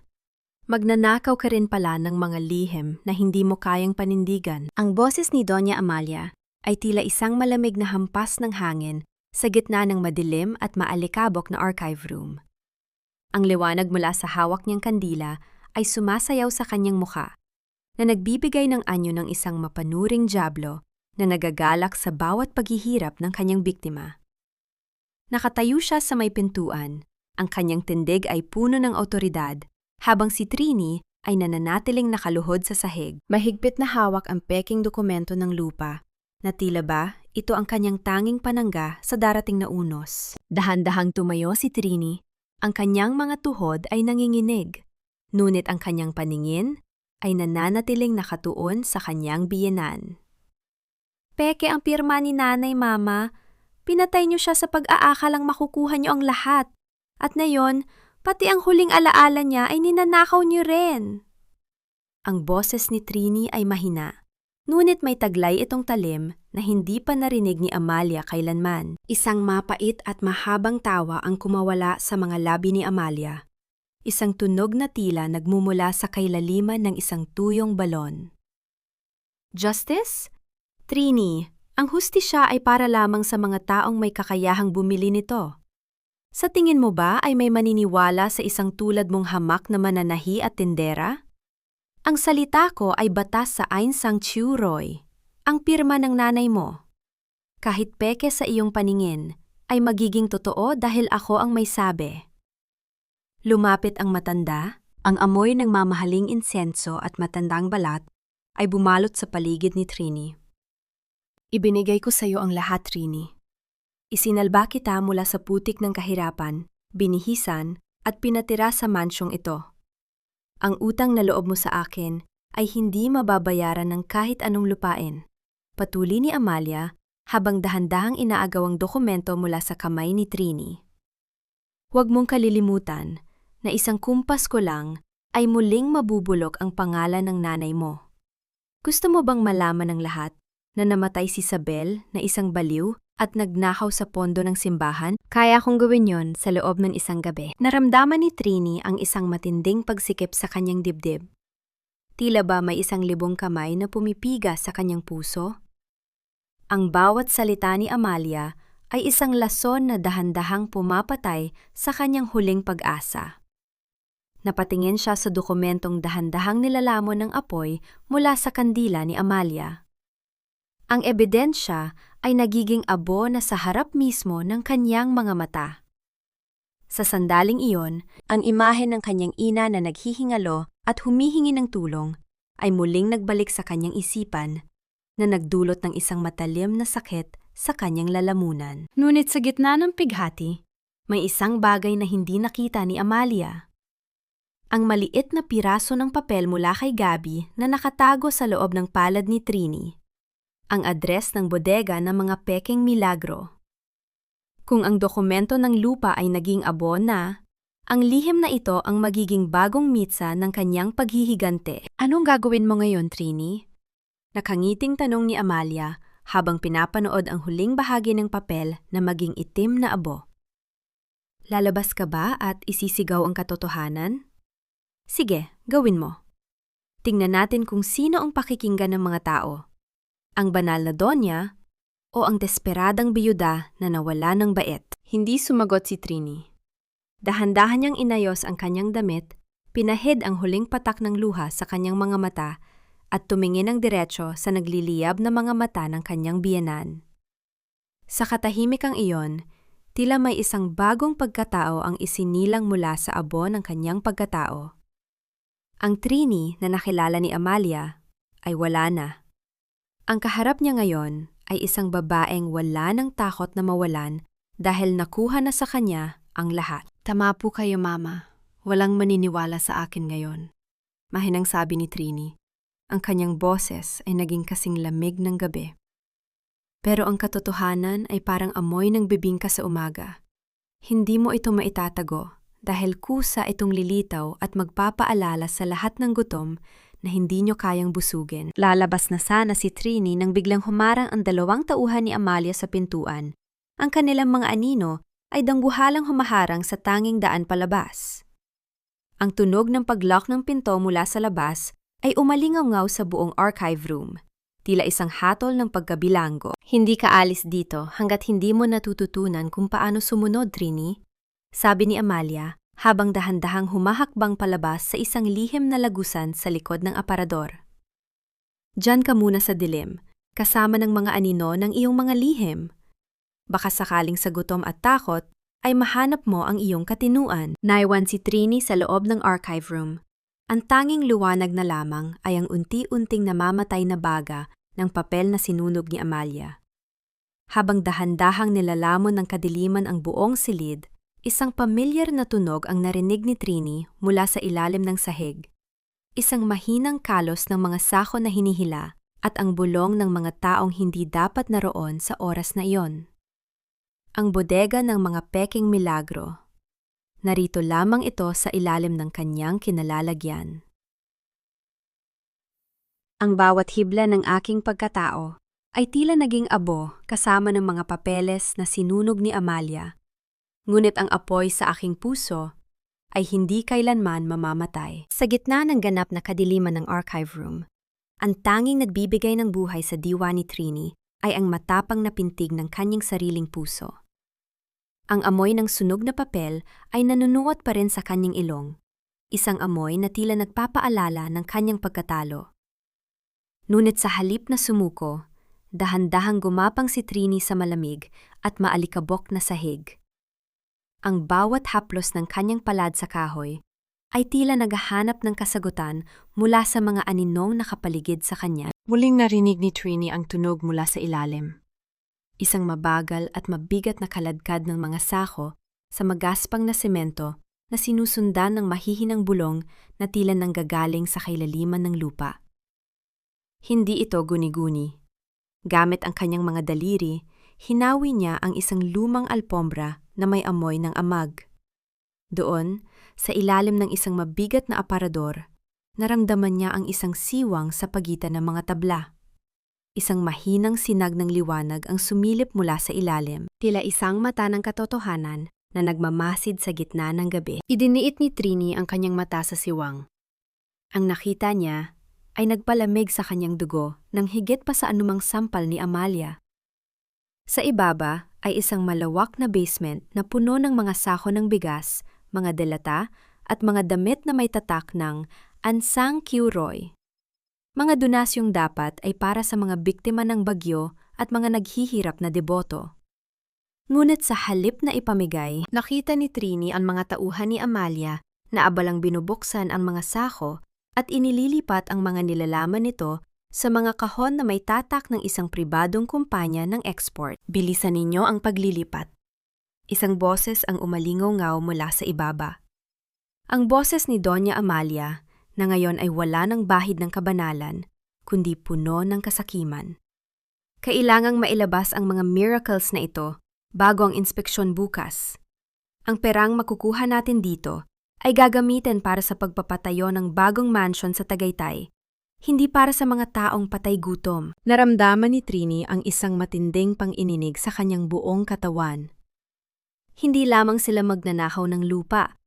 Magnanakaw ka rin pala ng mga lihim na hindi mo kayang panindigan. Ang boses ni Doña Amalia ay tila isang malamig na hampas ng hangin sa gitna ng madilim at maalikabok na archive room. Ang liwanag mula sa hawak niyang kandila ay sumasayaw sa kanyang mukha, na nagbibigay ng anyo ng isang mapanuring dyablo na nagagalak sa bawat paghihirap ng kanyang biktima. Nakatayo siya sa may pintuan, ang kanyang tindig ay puno ng awtoridad, habang si Trini ay nananatiling nakaluhod sa sahig. Mahigpit na hawak ang peking dokumento ng lupa, na tila ba ito ang kanyang tanging panangga sa darating na unos. Dahan-dahang tumayo si Trini, ang kanyang mga tuhod ay nanginginig, ngunit ang kanyang paningin ay nananatiling nakatuon sa kanyang biyenan. Peke ang pirma ni Nanay, Mama. Pinatay niyo siya sa pag-aakalang makukuha niyo ang lahat. At ngayon, pati ang huling alaala niya ay ninanakaw niyo rin. Ang boses ni Trini ay mahina, ngunit may taglay itong talim na hindi pa narinig ni Amalia kailanman. Isang mapait at mahabang tawa ang kumawala sa mga labi ni Amalia. Isang tunog na tila nagmumula sa kailaliman ng isang tuyong balon. Justice? Trini, ang hustisya ay para lamang sa mga taong may kakayahang bumili nito. Sa tingin mo ba ay may maniniwala sa isang tulad mong hamak na mananahi at tindera? Ang salita ko ay batas sa Ain Sang Chiu Roy, ang pirma ng nanay mo. Kahit peke sa iyong paningin, ay magiging totoo dahil ako ang may sabi. Lumapit ang matanda, ang amoy ng mamahaling insenso at matandang balat ay bumalot sa paligid ni Trini. Ibinigay ko sa iyo ang lahat, Trini. Isinalba kita mula sa putik ng kahirapan, binihisan, at pinatira sa mansyong ito. Ang utang na loob mo sa akin ay hindi mababayaran ng kahit anong lupain. Patuli ni Amalia habang dahan-dahang inaagaw ang dokumento mula sa kamay ni Trini. Huwag mong kalilimutan na isang kumpas ko lang ay muling mabubulok ang pangalan ng nanay mo. Gusto mo bang malaman ng lahat na namatay si Isabel na isang baliw at nagnakaw sa pondo ng simbahan? Kaya kong gawin yon sa loob ng isang gabi. Naramdaman ni Trini ang isang matinding pagsikip sa kanyang dibdib. Tila ba may isang libong kamay na pumipiga sa kanyang puso? Ang bawat salita ni Amalia ay isang lason na dahan-dahang pumapatay sa kanyang huling pag-asa. Napatingin siya sa dokumentong dahan-dahang nilalamon ng apoy mula sa kandila ni Amalia. Ang ebidensya ay nagiging abo na sa harap mismo ng kanyang mga mata. Sa sandaling iyon, ang imahe ng kanyang ina na naghihingalo at humihingi ng tulong ay muling nagbalik sa kanyang isipan na nagdulot ng isang matalim na sakit sa kanyang lalamunan. Ngunit sa gitna ng pighati, may isang bagay na hindi nakita ni Amalia. Ang maliit na piraso ng papel mula kay Gabby na nakatago sa loob ng palad ni Trini. Ang address ng bodega ng mga Peking Milagro. Kung ang dokumento ng lupa ay naging abo na, ang lihim na ito ang magiging bagong mitsa ng kanyang paghihigante. Anong gagawin mo ngayon, Trini? Nakangiting tanong ni Amalia habang pinapanood ang huling bahagi ng papel na maging itim na abo. Lalabas ka ba at isisigaw ang katotohanan? Sige, gawin mo. Tingnan natin kung sino ang pakikinggan ng mga tao. Ang banal na donya o ang desperadang biyuda na nawala ng bait. Hindi sumagot si Trini. Dahan-dahan niyang inayos ang kanyang damit, pinahid ang huling patak ng luha sa kanyang mga mata at tumingin ng diretsyo sa nagliliyab na mga mata ng kanyang biyenan. Sa katahimikang iyon, tila may isang bagong pagkatao ang isinilang mula sa abo ng kanyang pagkatao. Ang Trini na nakilala ni Amalia ay wala na. Ang kaharap niya ngayon ay isang babaeng wala ng takot na mawalan dahil nakuha na sa kanya ang lahat. Tama po kayo, Mama. Walang maniniwala sa akin ngayon. Mahinang sabi ni Trini. Ang kanyang boses ay naging kasing lamig ng gabi. Pero ang katotohanan ay parang amoy ng bibingka sa umaga. Hindi mo ito maitatago dahil kusa itong lilitaw at magpapaalala sa lahat ng gutom na hindi nyo kayang busugin. Lalabas na sana si Trini nang biglang humarang ang dalawang tauhan ni Amalia sa pintuan. Ang kanilang mga anino ay dangguhalang humaharang sa tanging daan palabas. Ang tunog ng paglock ng pinto mula sa labas ay umalingaw-ngaw sa buong archive room, tila isang hatol ng pagkabilanggo. Hindi ka alis dito hanggat hindi mo natututunan kung paano sumunod, Trini, sabi ni Amalia, habang dahan-dahang humahakbang palabas sa isang lihim na lagusan sa likod ng aparador. Diyan ka muna sa dilim, kasama ng mga anino ng iyong mga lihim. Baka sakaling sa gutom at takot, ay mahanap mo ang iyong katinuan. Naiwan si Trini sa loob ng archive room. Ang tanging liwanag na lamang ay ang unti-unting namamatay na baga ng papel na sinunog ni Amalia. Habang dahan-dahang nilalamon ng kadiliman ang buong silid, isang pamilyar na tunog ang narinig ni Trini mula sa ilalim ng sahig. Isang mahinang kalos ng mga sako na hinihila at ang bulong ng mga taong hindi dapat naroon sa oras na iyon. Ang bodega ng mga Peking Milagro. Narito lamang ito sa ilalim ng kanyang kinalalagyan. Ang bawat hibla ng aking pagkatao ay tila naging abo kasama ng mga papeles na sinunog ni Amalia. Ngunit ang apoy sa aking puso ay hindi kailanman mamamatay. Sa gitna ng ganap na kadiliman ng archive room, ang tanging nagbibigay ng buhay sa diwa ni Trini ay ang matapang na pintig ng kanyang sariling puso. Ang amoy ng sunog na papel ay nanunuot pa rin sa kanyang ilong, isang amoy na tila nagpapaalala ng kanyang pagkatalo. Ngunit sa halip na sumuko, dahan-dahang gumapang si Trini sa malamig at maalikabok na sahig. Ang bawat haplos ng kanyang palad sa kahoy ay tila naghahanap ng kasagutan mula sa mga aninong nakapaligid sa kanya. Muling narinig ni Trini ang tunog mula sa ilalim. Isang mabagal at mabigat na kaladkad ng mga sako sa magaspang na semento na sinusundan ng mahihinang bulong na tila nanggagaling sa kailaliman ng lupa. Hindi ito guni-guni. Gamit ang kanyang mga daliri, hinawi niya ang isang lumang alpombra na may amoy ng amag. Doon, sa ilalim ng isang mabigat na aparador, naramdaman niya ang isang siwang sa pagitan ng mga tabla. Isang mahinang sinag ng liwanag ang sumilip mula sa ilalim, tila isang mata ng katotohanan na nagmamasid sa gitna ng gabi. Idiniit ni Trini ang kanyang mata sa siwang. Ang nakita niya ay nagpalamig sa kanyang dugo nang higit pa sa anumang sampal ni Amalia. Sa ibaba ay isang malawak na basement na puno ng mga sako ng bigas, mga delata, at mga damit na may tatak ng Ansang Kyu Roy. Mga donasyong dapat ay para sa mga biktima ng bagyo at mga naghihirap na deboto. Ngunit sa halip na ipamigay, nakita ni Trini ang mga tauhan ni Amalia na abalang binubuksan ang mga sako at inililipat ang mga nilalaman nito sa mga kahon na may tatak ng isang pribadong kumpanya ng export. Bilisan ninyo ang paglilipat. Isang boses ang umalingaw-ngaw mula sa ibaba. Ang boses ni Doña Amalia, na ngayon ay wala ng bahid ng kabanalan, kundi puno ng kasakiman. Kailangang mailabas ang mga miracles na ito bago ang inspeksyon bukas. Ang perang makukuha natin dito ay gagamitin para sa pagpapatayo ng bagong mansion sa Tagaytay, hindi para sa mga taong patay gutom. Naramdaman ni Trini ang isang matinding pang-ininig sa kanyang buong katawan. Hindi lamang sila magnanakaw ng lupa.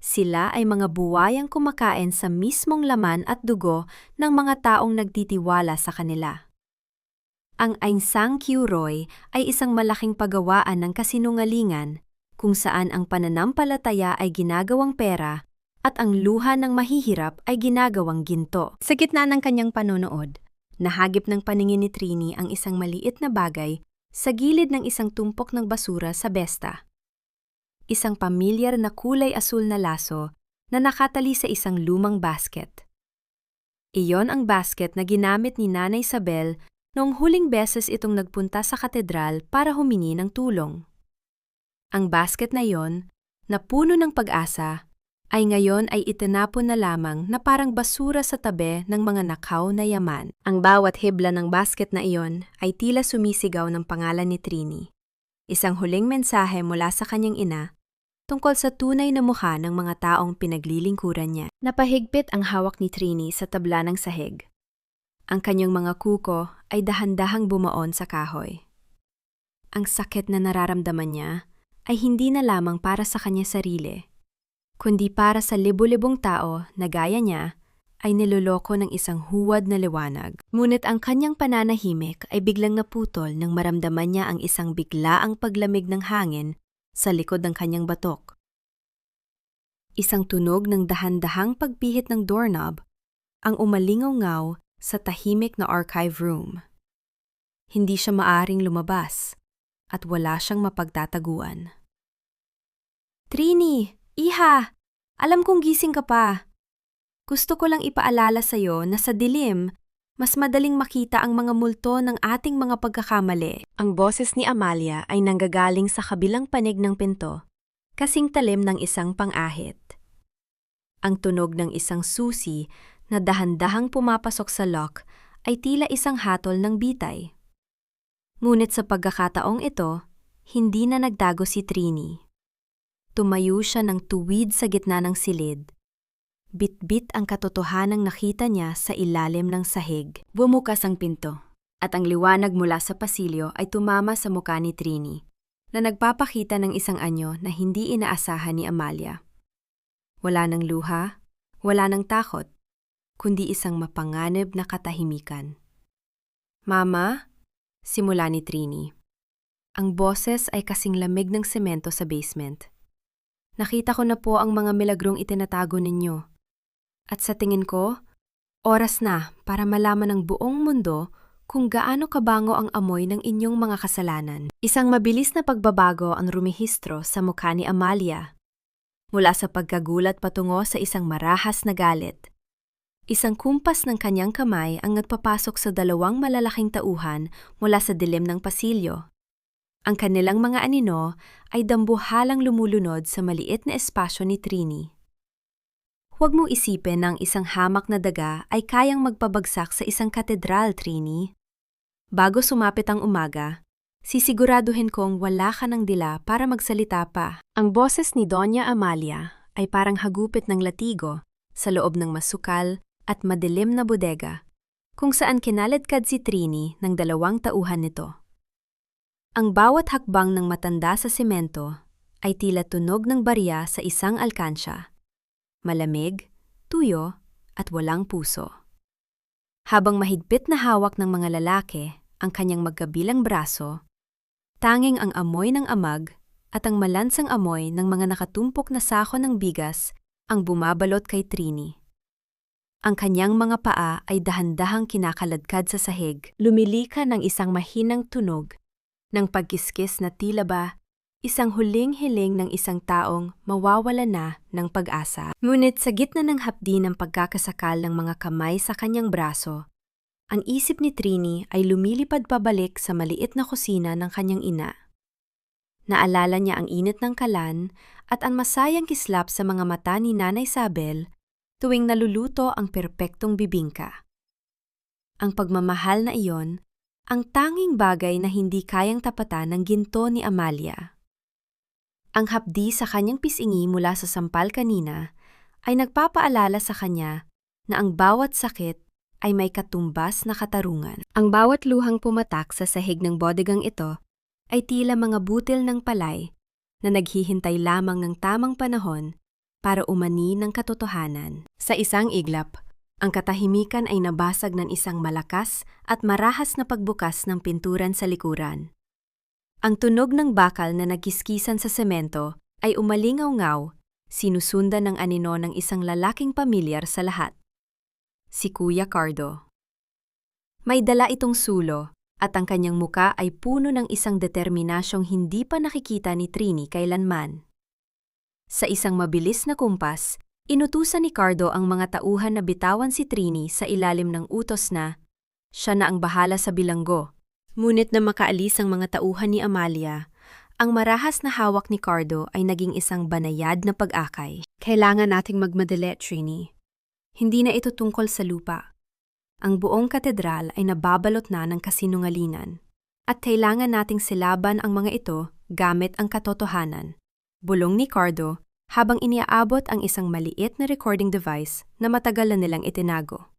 Sila ay mga buwayang kumakain sa mismong laman at dugo ng mga taong nagtitiwala sa kanila. Ang Ansang Kyu Roy ay isang malaking paggawaan ng kasinungalingan kung saan ang pananampalataya ay ginagawang pera at ang luha ng mahihirap ay ginagawang ginto. Sa gitna ng kanyang panonood, nahagip ng paningin ni Trini ang isang maliit na bagay sa gilid ng isang tumpok ng basura sa Besta. Isang pamilyar na kulay asul na laso na nakatali sa isang lumang basket. Iyon ang basket na ginamit ni Nanay Isabel noong huling beses itong nagpunta sa katedral para humingi ng tulong. Ang basket na iyon, na puno ng pag-asa, ay ngayon ay itinapon na lamang na parang basura sa tabi ng mga nakaw na yaman. Ang bawat hibla ng basket na iyon ay tila sumisigaw ng pangalan ni Trini. Isang huling mensahe mula sa kanyang ina tungkol sa tunay na mukha ng mga taong pinaglilingkuran niya. Napahigpit ang hawak ni Trini sa tabla ng sahig. Ang kanyang mga kuko ay dahan-dahang bumaon sa kahoy. Ang sakit na nararamdaman niya ay hindi na lamang para sa kanya sarili, kundi para sa libu-libong tao na gaya niya ay niloloko ng isang huwad na liwanag. Ngunit ang kanyang pananahimik ay biglang naputol nang maramdaman niya ang isang biglaang paglamig ng hangin sa likod ng kanyang batok. Isang tunog ng dahan-dahang pagpihit ng doorknob ang umalingaw-ngaw sa tahimik na archive room. Hindi siya maaring lumabas at wala siyang mapagtataguan. Trini, iha! Alam kong gising ka pa. Gusto ko lang ipaalala sa'yo na sa dilim, mas madaling makita ang mga multo ng ating mga pagkakamali. Ang boses ni Amalia ay nanggagaling sa kabilang panig ng pinto, kasing talim ng isang pang-ahit. Ang tunog ng isang susi na dahan-dahang pumapasok sa lock ay tila isang hatol ng bitay. Ngunit sa pagkakataong ito, hindi na nagdago si Trini. Tumayo siya ng tuwid sa gitna ng silid. Bit-bit ang katotohanang nakita niya sa ilalim ng sahig. Bumukas ang pinto, at ang liwanag mula sa pasilyo ay tumama sa mukha ni Trini, na nagpapakita ng isang anyo na hindi inaasahan ni Amalia. Wala ng luha, wala ng takot, kundi isang mapanganib na katahimikan. Mama? Simula ni Trini. Ang boses ay kasing lamig ng semento sa basement. Nakita ko na po ang mga milagrong itinatago ninyo. At sa tingin ko, oras na para malaman ng buong mundo kung gaano kabango ang amoy ng inyong mga kasalanan. Isang mabilis na pagbabago ang rumihistro sa mukha ni Amalia. Mula sa pagkagulat patungo sa isang marahas na galit. Isang kumpas ng kanyang kamay ang nagpapasok sa dalawang malalaking tauhan mula sa dilim ng pasilyo. Ang kanilang mga anino ay dambuhalang lumulunod sa maliit na espasyo ni Trini. Huwag mong isipin na ang isang hamak na daga ay kayang magpabagsak sa isang katedral, Trini. Bago sumapit ang umaga, sisiguraduhin kong wala ka ng dila para magsalita pa. Ang boses ni Doña Amalia ay parang hagupit ng latigo sa loob ng masukal at madilim na bodega, kung saan kinaladkad si Trini ng dalawang tauhan nito. Ang bawat hakbang ng matanda sa semento ay tila tunog ng barya sa isang alkansya. Malamig, tuyo, at walang puso. Habang mahigpit na hawak ng mga lalaki ang kanyang magkabilang braso, Tanging ang amoy ng amag at ang malansang amoy ng mga nakatumpok na sako ng bigas ang bumabalot kay Trini. Ang kanyang mga paa ay dahan-dahang kinakaladkad sa sahig, lumilika ng isang mahinang tunog, ng pagkiskis na tila ba isang huling hiling ng isang taong mawawala na ng pag-asa. Ngunit sa gitna ng hapdi ng pagkakasakal ng mga kamay sa kanyang braso, ang isip ni Trini ay lumilipad pabalik sa maliit na kusina ng kanyang ina. Naalala niya ang init ng kalan at ang masayang kislap sa mga mata ni Nanay Sabel tuwing naluluto ang perpektong bibingka. Ang pagmamahal na iyon, ang tanging bagay na hindi kayang tapatan ng ginto ni Amalia. Ang hapdi sa kanyang pisingi mula sa sampal kanina ay nagpapaalala sa kanya na ang bawat sakit ay may katumbas na katarungan. Ang bawat luhang pumatak sa sahig ng bodegang ito ay tila mga butil ng palay na naghihintay lamang ng tamang panahon para umani ng katotohanan. Sa isang iglap, ang katahimikan ay nabasag ng isang malakas at marahas na pagbukas ng pinturan sa likuran. Ang tunog ng bakal na nagkiskisan sa semento ay umalingaw-ngaw, sinusundan ng anino ng isang lalaking pamilyar sa lahat. Si Kuya Cardo. May dala itong sulo at ang kanyang muka ay puno ng isang determinasyong hindi pa nakikita ni Trini kailanman. Sa isang mabilis na kumpas, inutusan ni Cardo ang mga tauhan na bitawan si Trini sa ilalim ng utos na siya na ang bahala sa bilanggo. Ngunit na makaalis ang mga tauhan ni Amalia, ang marahas na hawak ni Cardo ay naging isang banayad na pag-akay. Kailangan nating magmadali, Trini. Hindi na ito tungkol sa lupa. Ang buong katedral ay nababalot na ng kasinungalingan at kailangan nating silaban ang mga ito gamit ang katotohanan. Bulong ni Cardo habang iniaabot ang isang maliit na recording device na matagal na nilang itinago.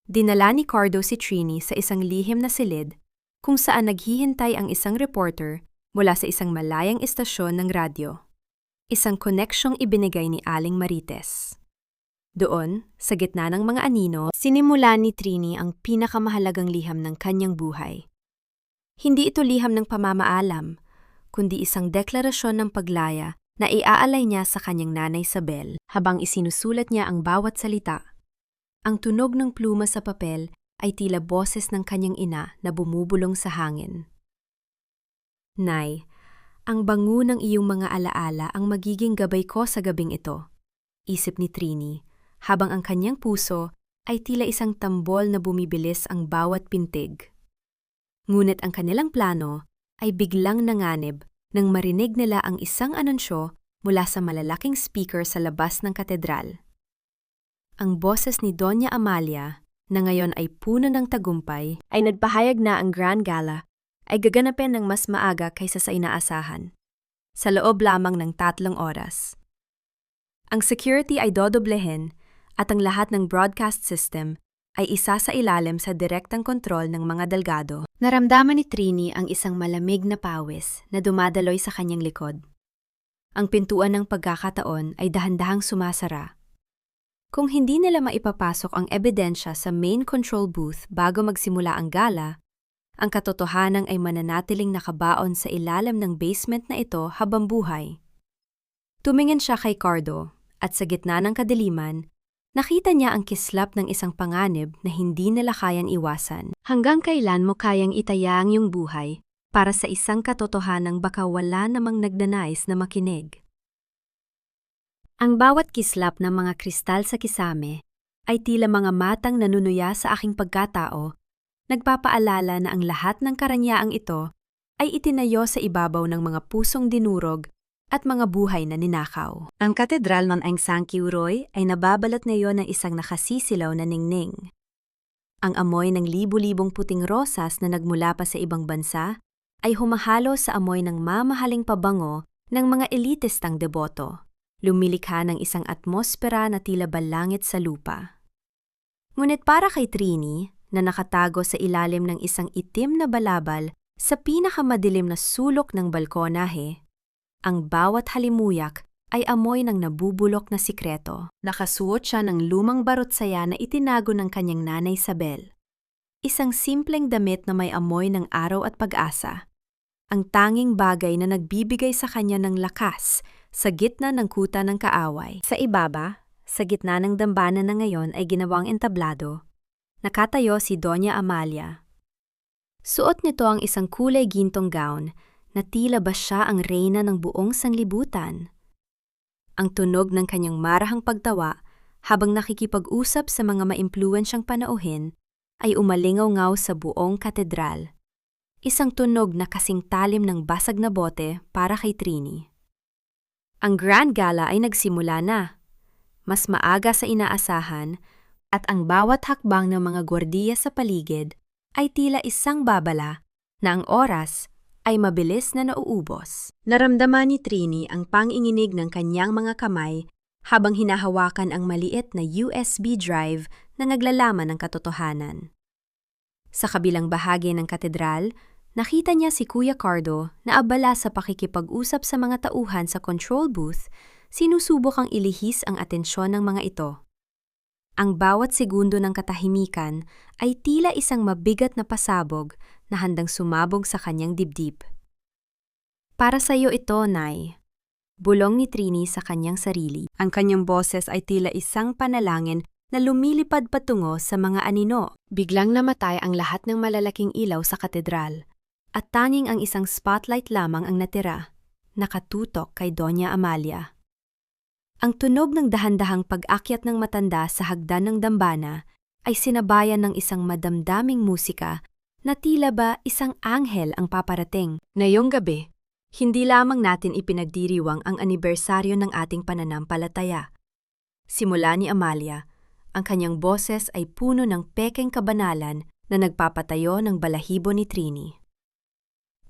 Dinala ni Cardo si Trini sa isang lihim na silid kung saan naghihintay ang isang reporter mula sa isang malayang istasyon ng radyo. Isang koneksyong ibinigay ni Aling Marites. Doon, sa gitna ng mga anino, sinimula ni Trini ang pinakamahalagang liham ng kanyang buhay. Hindi ito liham ng pamamaalam, kundi isang deklarasyon ng paglaya na iaalay niya sa kanyang nanay Sabel habang isinusulat niya ang bawat salita. Ang tunog ng pluma sa papel ay tila boses ng kanyang ina na bumubulong sa hangin. Nay, ang bango ng iyong mga alaala ang magiging gabay ko sa gabing ito, isip ni Trini, habang ang kanyang puso ay tila isang tambol na bumibilis ang bawat pintig. Ngunit ang kanilang plano ay biglang nanganib nang marinig nila ang isang anunsyo mula sa malalaking speaker sa labas ng katedral. Ang boses ni Doña Amalia, na ngayon ay puno ng tagumpay, ay nagpahayag na ang Grand Gala ay gaganapin ng mas maaga kaysa sa inaasahan, sa loob lamang ng 3 oras. Ang security ay dodoblehin at ang lahat ng broadcast system ay isa sa ilalim sa direktang kontrol ng mga delgado. Naramdaman ni Trini ang isang malamig na pawis na dumadaloy sa kanyang likod. Ang pintuan ng pagkakataon ay dahan-dahang sumasara. Kung hindi nila maipapasok ang ebidensya sa main control booth bago magsimula ang gala, ang katotohanan ay mananatiling nakabaon sa ilalim ng basement na ito habang buhay. Tumingin siya kay Cardo at sa gitna ng kadiliman, nakita niya ang kislap ng isang panganib na hindi nila kayang iwasan. Hanggang kailan mo kayang itaya ang iyong buhay para sa isang katotohanang baka wala namang nagdanais na makinig? Ang bawat kislap ng mga kristal sa kisame ay tila mga matang nanunuya sa aking pagkatao, nagpapaalala na ang lahat ng karanyaang ito ay itinayo sa ibabaw ng mga pusong dinurog at mga buhay na ninakaw. Ang katedral ng Angsankiuroy ay nababalot ngayon ng isang nakasisilaw na ningning. Ang amoy ng libu-libong puting rosas na nagmula pa sa ibang bansa ay humahalo sa amoy ng mamahaling pabango ng mga elitistang deboto, lumilikha ng isang atmosfera na tila balangit sa lupa. Ngunit para kay Trini, na nakatago sa ilalim ng isang itim na balabal sa pinakamadilim na sulok ng balkonahe, ang bawat halimuyak ay amoy ng nabubulok na sikreto. Nakasuot siya ng lumang barotsaya na itinago ng kanyang nanay Sabel. Isang simpleng damit na may amoy ng araw at pag-asa. ang tanging bagay na nagbibigay sa kanya ng lakas sa gitna ng kuta ng kaaway. Sa ibaba, sa gitna ng dambana na ngayon ay ginawang entablado, nakatayo si Doña Amalia. Suot nito ang isang kulay gintong gown na tila ba siya ang reyna ng buong sanlibutan. Ang tunog ng kanyang marahang pagtawa habang nakikipag-usap sa mga maimpluwensyang panauhin ay umalingaw-ngaw sa buong katedral. Isang tunog na kasing talim ng basag na bote para kay Trini. Ang Grand Gala ay nagsimula na. Mas maaga sa inaasahan at ang bawat hakbang ng mga gwardiya sa paligid ay tila isang babala na ang oras ay mabilis na nauubos. Naramdaman ni Trini ang panginginig ng kanyang mga kamay habang hinahawakan ang maliit na USB drive na naglalaman ng katotohanan. Sa kabilang bahagi ng katedral, nakita niya si Kuya Cardo na abala sa pakikipag-usap sa mga tauhan sa control booth, sinusubok ang ilihis ang atensyon ng mga ito. Ang bawat segundo ng katahimikan ay tila isang mabigat na pasabog na handang sumabog sa kanyang dibdib. Para sa iyo ito, Nay. Bulong ni Trini sa kanyang sarili. Ang kanyang boses ay tila isang panalangin na lumilipad patungo sa mga anino. Biglang namatay ang lahat ng malalaking ilaw sa katedral at tanging ang isang spotlight lamang ang natira, nakatutok kay Doña Amalia. Ang tunog ng dahan-dahang pag-akyat ng matanda sa hagdan ng dambana ay sinabayan ng isang madamdaming musika na tila ba isang anghel ang paparating. Ngayong gabi, hindi lamang natin ipinagdiriwang ang anibersaryo ng ating pananampalataya. Simula ni Amalia, ang kanyang boses ay puno ng pekeng kabanalan na nagpapatayo ng balahibo ni Trini.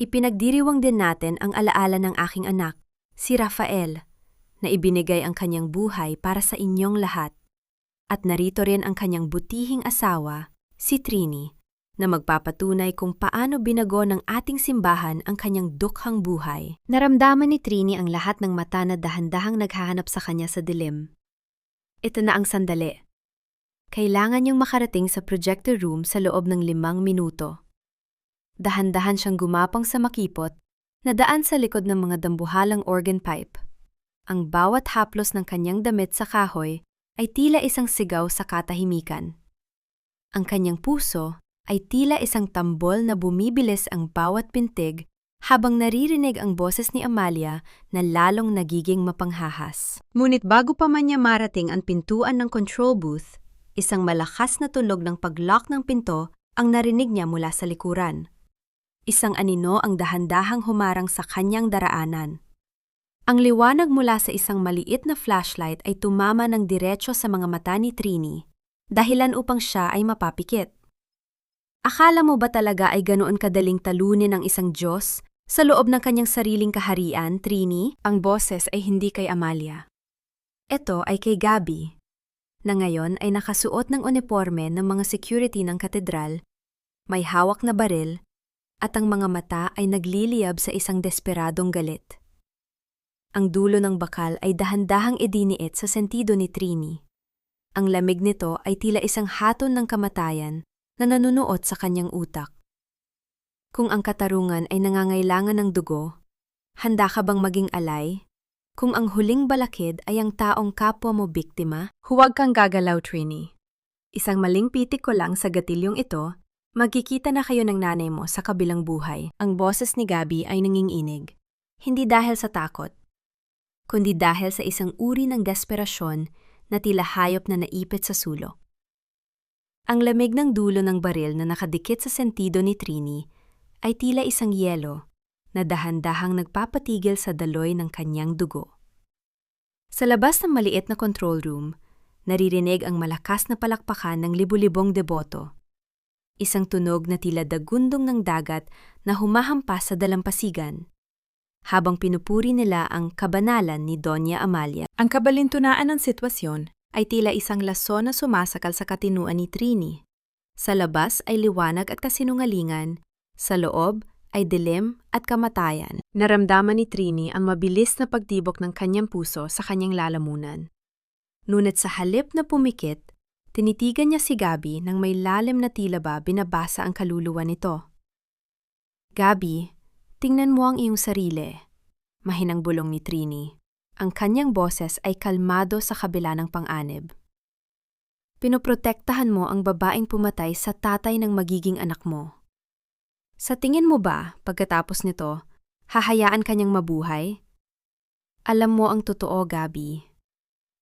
Ipinagdiriwang din natin ang alaala ng aking anak, si Rafael, na ibinigay ang kanyang buhay para sa inyong lahat. At narito rin ang kanyang butihing asawa, si Trini, na magpapatunay kung paano binago ng ating simbahan ang kanyang dukhang buhay. Naramdaman ni Trini ang lahat ng mata na dahan-dahang naghahanap sa kanya sa dilim. Ito na ang sandali. Kailangan niyong makarating sa projector room sa loob ng 5 minuto. Dahan-dahan siyang gumapang sa makipot na daan sa likod ng mga dambuhalang organ pipe. Ang bawat haplos ng kanyang damit sa kahoy ay tila isang sigaw sa katahimikan. Ang kanyang puso ay tila isang tambol na bumibilis ang bawat pintig habang naririnig ang boses ni Amalia na lalong nagiging mapanghahas. Ngunit bago pa man niya marating ang pintuan ng control booth, isang malakas na tunog ng pag-lock ng pinto ang narinig niya mula sa likuran. Isang anino ang dahan-dahang humarang sa kanyang daraanan. Ang liwanag mula sa isang maliit na flashlight ay tumama ng diretso sa mga mata ni Trini, dahilan upang siya ay mapapikit. Akala mo ba talaga ay ganoon kadaling talunin ang isang Diyos sa loob ng kanyang sariling kaharian, Trini? Ang boses ay hindi kay Amalia. Ito ay kay Gabi, na ngayon ay nakasuot ng uniforme ng mga security ng katedral, may hawak na baril, at ang mga mata ay nagliliyab sa isang desperadong galit. Ang dulo ng bakal ay dahan-dahang idiniit sa sentido ni Trini. Ang lamig nito ay tila isang haton ng kamatayan na nanunuot sa kanyang utak. Kung ang katarungan ay nangangailangan ng dugo, handa ka bang maging alay? Kung ang huling balakid ay ang taong kapwa mo biktima, huwag kang gagalaw, Trini. Isang maling pitik ko lang sa gatilyong ito, magkikita na kayo ng nanay mo sa kabilang buhay. Ang boses ni Gabi ay nanginginig. Hindi dahil sa takot, kundi dahil sa isang uri ng desperasyon na tila hayop na naipit sa sulok. Ang lamig ng dulo ng baril na nakadikit sa sentido ni Trini ay tila isang yelo na dahan-dahang nagpapatigil sa daloy ng kanyang dugo. Sa labas ng maliit na control room, naririnig ang malakas na palakpakan ng libu-libong deboto. Isang tunog na tila dagundong ng dagat na humahampas sa dalampasigan, habang pinupuri nila ang kabanalan ni Doña Amalia. Ang kabalintunaan ng sitwasyon ay tila isang lason na sumasakal sa katinuan ni Trini. Sa labas ay liwanag at kasinungalingan, sa loob ay dilim at kamatayan. Naramdaman ni Trini ang mabilis na pagtibok ng kanyang puso sa kanyang lalamunan. Ngunit sa halip na pumikit, tinitigan niya si Gabi nang may lalim na tila ba binabasa ang kaluluwa nito. Gabi, Tingnan mo ang iyong sarili. Mahinang bulong ni Trini. Ang kanyang boses ay kalmado sa kabila ng pang-anib. Pinoprotektahan mo ang babaeng pumatay sa tatay ng magiging anak mo. Sa tingin mo ba, pagkatapos nito, hahayaan kanyang mabuhay? Alam mo ang totoo, Gabi.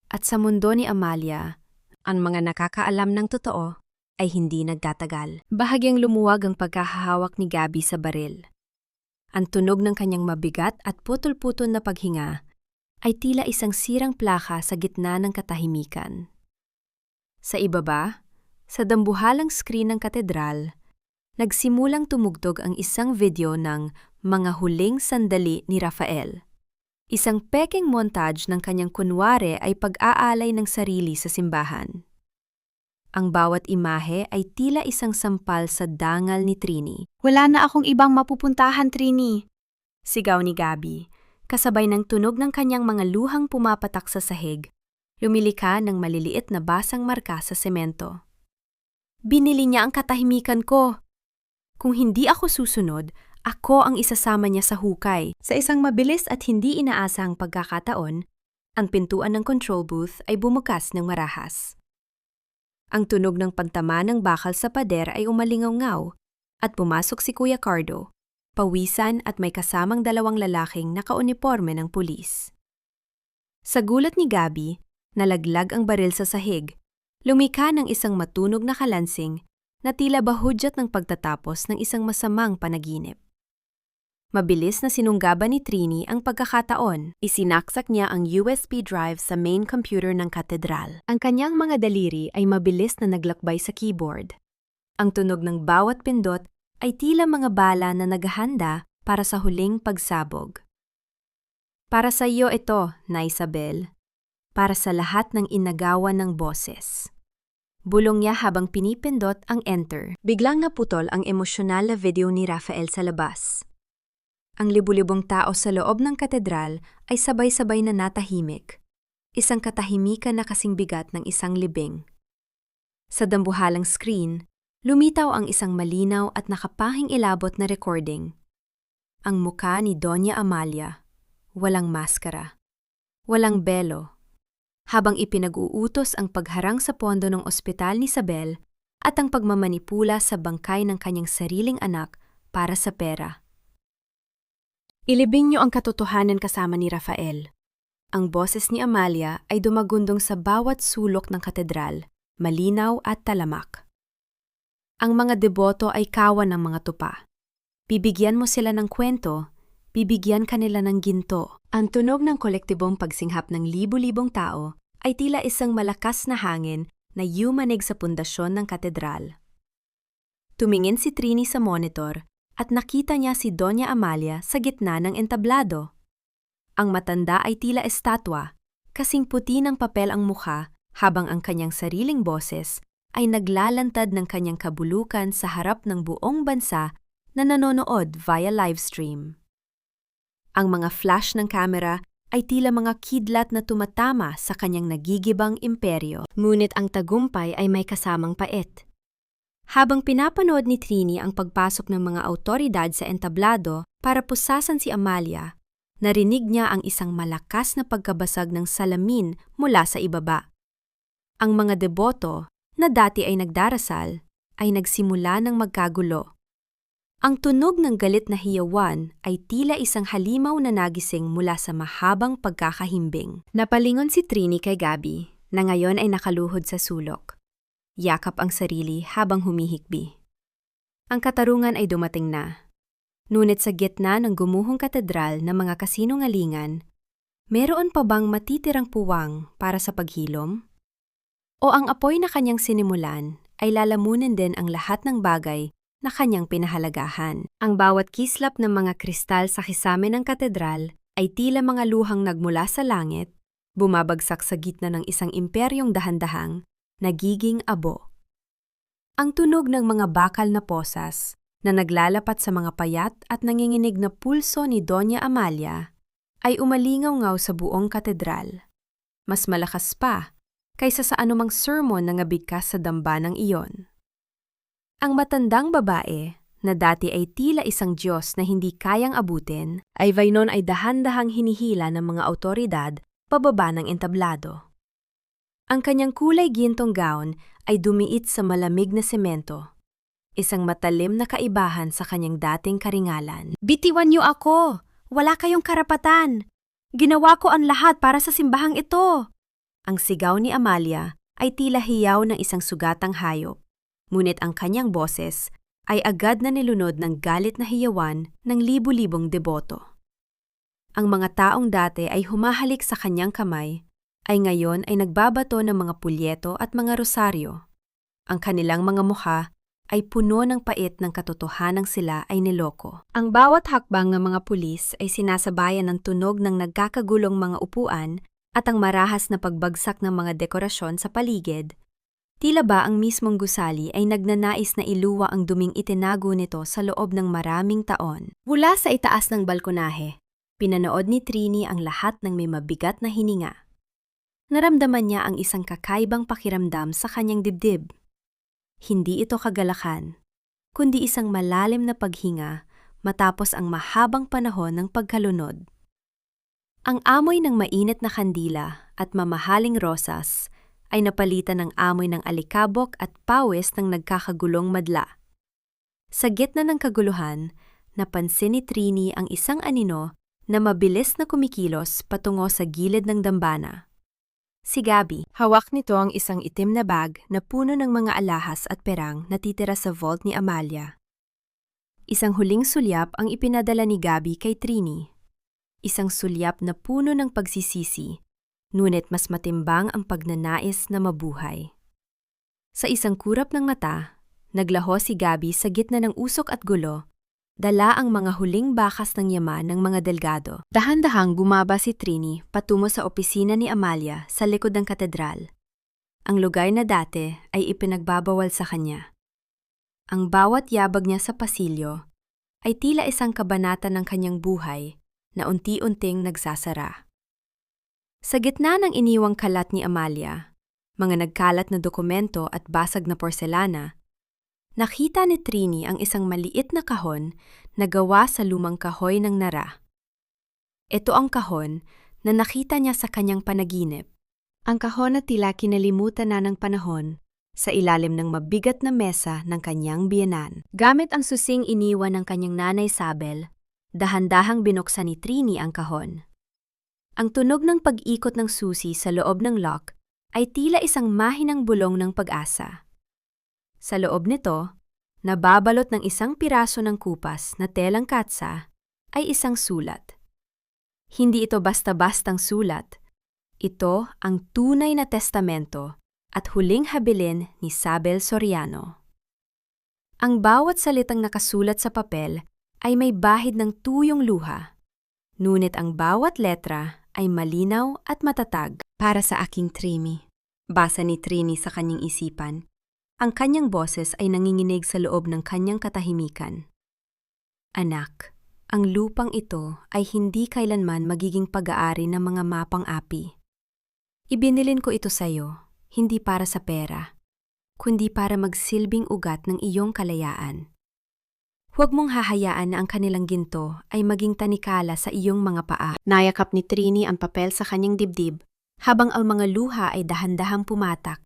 At sa mundo ni Amalia, ang mga nakakaalam ng totoo ay hindi nagtatagal. Bahagyang lumuwag ang pagkahahawak ni Gabi sa baril. Ang tunog ng kanyang mabigat at putol-putol na paghinga ay tila isang sirang plaka sa gitna ng katahimikan. Sa ibaba, sa dambuhalang screen ng katedral, nagsimulang tumugtog ang isang video ng Mga Huling Sandali ni Rafael. Isang peking montage ng kanyang kunwari ay pag-aalay ng sarili sa simbahan. Ang bawat imahe ay tila isang sampal sa dangal ni Trini. Wala na akong ibang mapupuntahan, Trini, sigaw ni Gabi, kasabay ng tunog ng kanyang mga luhang pumapatak sa sahig. Lumilika ng maliliit na basang marka sa semento. Binili niya ang katahimikan ko. Kung hindi ako susunod, ako ang isasama niya sa hukay. Sa isang mabilis at hindi inaasang pagkakataon, ang pintuan ng control booth ay bumukas ng marahas. Ang tunog ng pagtama ng bakal sa pader ay umalingaw-ngaw at pumasok si Kuya Cardo, pawisan at may kasamang dalawang lalaking nakauniporme ng pulis. Sa gulat ni Gabi, nalaglag ang baril sa sahig, lumika ng isang matunog na kalansing na tila bahudyat ng pagtatapos ng isang masamang panaginip. Mabilis na sinunggaban ni Trini ang pagkakataon. Isinaksak niya ang USB drive sa main computer ng katedral. Ang kanyang mga daliri ay mabilis na naglakbay sa keyboard. Ang tunog ng bawat pindot ay tila mga bala na naghahanda para sa huling pagsabog. Para sa iyo ito, na Isabel. Para sa lahat ng inagawan ng boses. Bulong niya habang pinipindot ang enter. Biglang naputol ang emosyonal na video ni Rafael sa labas. Ang libu-libong tao sa loob ng katedral ay sabay-sabay na natahimik. Isang katahimikan na kasing bigat ng isang libing. Sa dambuhalang screen, lumitaw ang isang malinaw at nakapahing ilabot na recording. Ang muka ni Doña Amalia, walang maskara, walang belo, habang ipinag-uutos ang pagharang sa pondo ng ospital ni Isabel at ang pagmamanipula sa bangkay ng kanyang sariling anak para sa pera. Ilibing niyo ang katotohanan kasama ni Rafael. Ang boses ni Amalia ay dumagundong sa bawat sulok ng katedral, malinaw at talamak. Ang mga deboto ay kawan ng mga tupa. Bibigyan mo sila ng kwento, bibigyan kanila ng ginto. Ang tunog ng kolektibong pagsinghap ng libu-libong tao ay tila isang malakas na hangin na yumanig sa pundasyon ng katedral. Tumingin si Trini sa monitor at nakita niya si Doña Amalia sa gitna ng entablado. Ang matanda ay tila estatwa, kasing puti ng papel ang mukha habang ang kanyang sariling boses ay naglalantad ng kanyang kabulukan sa harap ng buong bansa na nanonood via livestream. Ang mga flash ng kamera ay tila mga kidlat na tumatama sa kanyang nagigibang imperyo. Ngunit ang tagumpay ay may kasamang pait. Habang pinapanood ni Trini ang pagpasok ng mga awtoridad sa entablado para pusasan si Amalia, narinig niya ang isang malakas na pagkabasag ng salamin mula sa ibaba. Ang mga deboto, na dati ay nagdarasal, ay nagsimula ng magkagulo. Ang tunog ng galit na hiyawan ay tila isang halimaw na nagising mula sa mahabang pagkakahimbing. Napalingon si Trini kay Gabi, na ngayon ay nakaluhod sa sulok. Yakap ang sarili habang humihikbi. Ang katarungan ay dumating na. Ngunit sa gitna ng gumuhong katedral ng mga kasinungalingan, meron pa bang matitirang puwang para sa paghilom? O ang apoy na kanyang sinimulan ay lalamunin din ang lahat ng bagay na kanyang pinahalagahan? Ang bawat kislap ng mga kristal sa kisame ng katedral ay tila mga luhang nagmula sa langit, bumabagsak sa gitna ng isang imperyong dahan-dahang, nagiging abo. Ang tunog ng mga bakal na posas na naglalapat sa mga payat at nanginginig na pulso ni Doña Amalia ay umalingaw-ngaw sa buong katedral. Mas malakas pa kaysa sa anumang sermon na ngabigkas sa damba ng iyon. Ang matandang babae, na dati ay tila isang Diyos na hindi kayang abutin, ay Vainon ay dahan-dahang hinihila ng mga awtoridad pababa ng entablado. Ang kanyang kulay gintong gown ay dumiit sa malamig na semento, isang matalim na kaibahan sa kanyang dating karingalan. "Bitiwan niyo ako! Wala kayong karapatan! Ginawa ko ang lahat para sa simbahang ito!" Ang sigaw ni Amalia ay tila hiyaw ng isang sugatang hayop, ngunit ang kanyang boses ay agad na nilunod ng galit na hiyawan ng libu-libong deboto. Ang mga taong dati ay humahalik sa kanyang kamay, ay ngayon ay nagbabato ng mga pulyeto at mga rosaryo. Ang kanilang mga mukha ay puno ng pait ng katotohanang sila ay niloko. Ang bawat hakbang ng mga pulis ay sinasabayan ng tunog ng nagkakagulong mga upuan at ang marahas na pagbagsak ng mga dekorasyon sa paligid. Tila ba ang mismong gusali ay nagnanais na iluwa ang duming itinago nito sa loob ng maraming taon. Mula sa itaas ng balkonahe, pinanood ni Trini ang lahat ng may mabigat na hininga. Naramdaman niya ang isang kakaibang pakiramdam sa kanyang dibdib. Hindi ito kagalakan, kundi isang malalim na paghinga matapos ang mahabang panahon ng pagkalunod. Ang amoy ng mainit na kandila at mamahaling rosas ay napalitan ng amoy ng alikabok at pawis ng nagkakagulong madla. Sa gitna ng kaguluhan, napansin ni Trini ang isang anino na mabilis na kumikilos patungo sa gilid ng dambana. Si Gabby, hawak nito ang isang itim na bag na puno ng mga alahas at perang na titira sa vault ni Amalia. Isang huling sulyap ang ipinadala ni Gabby kay Trini. Isang sulyap na puno ng pagsisisi, ngunit mas matimbang ang pagnanais na mabuhay. Sa isang kurap ng mata, naglaho si Gabby sa gitna ng usok at gulo, dala ang mga huling bakas ng yaman ng mga delgado. Dahan-dahang bumaba si Trini patungo sa opisina ni Amalia sa likod ng katedral. Ang lugar na dati ay ipinagbabawal sa kanya. Ang bawat yabag niya sa pasilyo ay tila isang kabanata ng kanyang buhay na unti-unting nagsasara. Sa gitna ng iniwang kalat ni Amalia, mga nagkalat na dokumento at basag na porselana, nakita ni Trini ang isang maliit na kahon na gawa sa lumang kahoy ng nara. Ito ang kahon na nakita niya sa kanyang panaginip. Ang kahon na tila kinalimutan na ng panahon sa ilalim ng mabigat na mesa ng kanyang biyenan. Gamit ang susing iniwan ng kanyang nanay Sabel, dahan-dahang binuksan ni Trini ang kahon. Ang tunog ng pag-ikot ng susi sa loob ng lock ay tila isang mahinang bulong ng pag-asa. Sa loob nito, nababalot ng isang piraso ng kupas na telang katsa ay isang sulat. Hindi ito basta-bastang sulat. Ito ang tunay na testamento at huling habilin ni Sabel Soriano. Ang bawat salitang nakasulat sa papel ay may bahid ng tuyong luha, ngunit ang bawat letra ay malinaw at matatag. "Para sa aking Trini," basa ni Trini sa kanyang isipan. Ang kanyang boses ay nanginginig sa loob ng kanyang katahimikan. "Anak, ang lupang ito ay hindi kailanman magiging pag-aari ng mga mapang-api. Ibinilin ko ito sa iyo, hindi para sa pera, kundi para magsilbing ugat ng iyong kalayaan. Huwag mong hahayaan na ang kanilang ginto ay maging tanikala sa iyong mga paa." Nayakap ni Trini ang papel sa kanyang dibdib, habang ang mga luha ay dahan-dahang pumatak.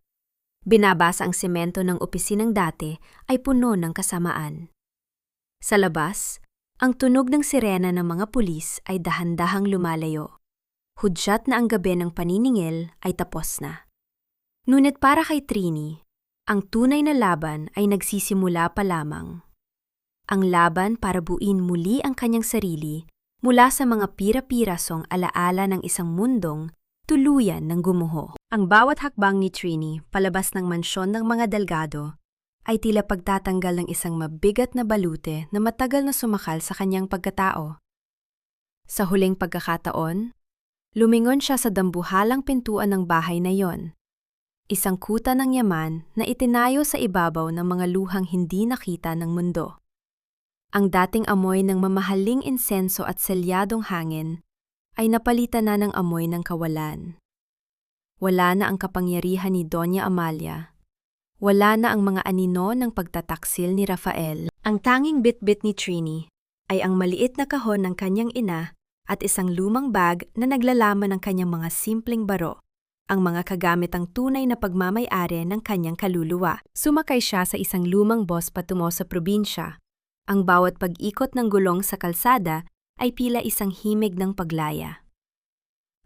Binabasa ang semento ng opisinang dati ay puno ng kasamaan. Sa labas, ang tunog ng sirena ng mga pulis ay dahan-dahang lumalayo. Hudyat na ang gabi ng paniningil ay tapos na. Ngunit para kay Trini, ang tunay na laban ay nagsisimula pa lamang. Ang laban para buuin muli ang kanyang sarili mula sa mga pira-pirasong alaala ng isang mundong tuluyan ng gumuho. Ang bawat hakbang ni Trini palabas ng mansyon ng mga delgado ay tila pagtatanggal ng isang mabigat na balute na matagal na sumakal sa kanyang pagkatao. Sa huling pagkakataon, lumingon siya sa dambuhalang pintuan ng bahay na yon. Isang kuta ng yaman na itinayo sa ibabaw ng mga luhang hindi nakita ng mundo. Ang dating amoy ng mamahaling insenso at selyadong hangin ay napalitan na ng amoy ng kawalan. Wala na ang kapangyarihan ni Doña Amalia. Wala na ang mga anino ng pagtataksil ni Rafael. Ang tanging bitbit ni Trini ay ang maliit na kahon ng kanyang ina at isang lumang bag na naglalaman ng kanyang mga simpleng baro, ang mga kagamitang tunay na pagmamay-ari ng kanyang kaluluwa. Sumakay siya sa isang lumang bus patungo sa probinsya. Ang bawat pag-ikot ng gulong sa kalsada ay pila isang himig ng paglaya.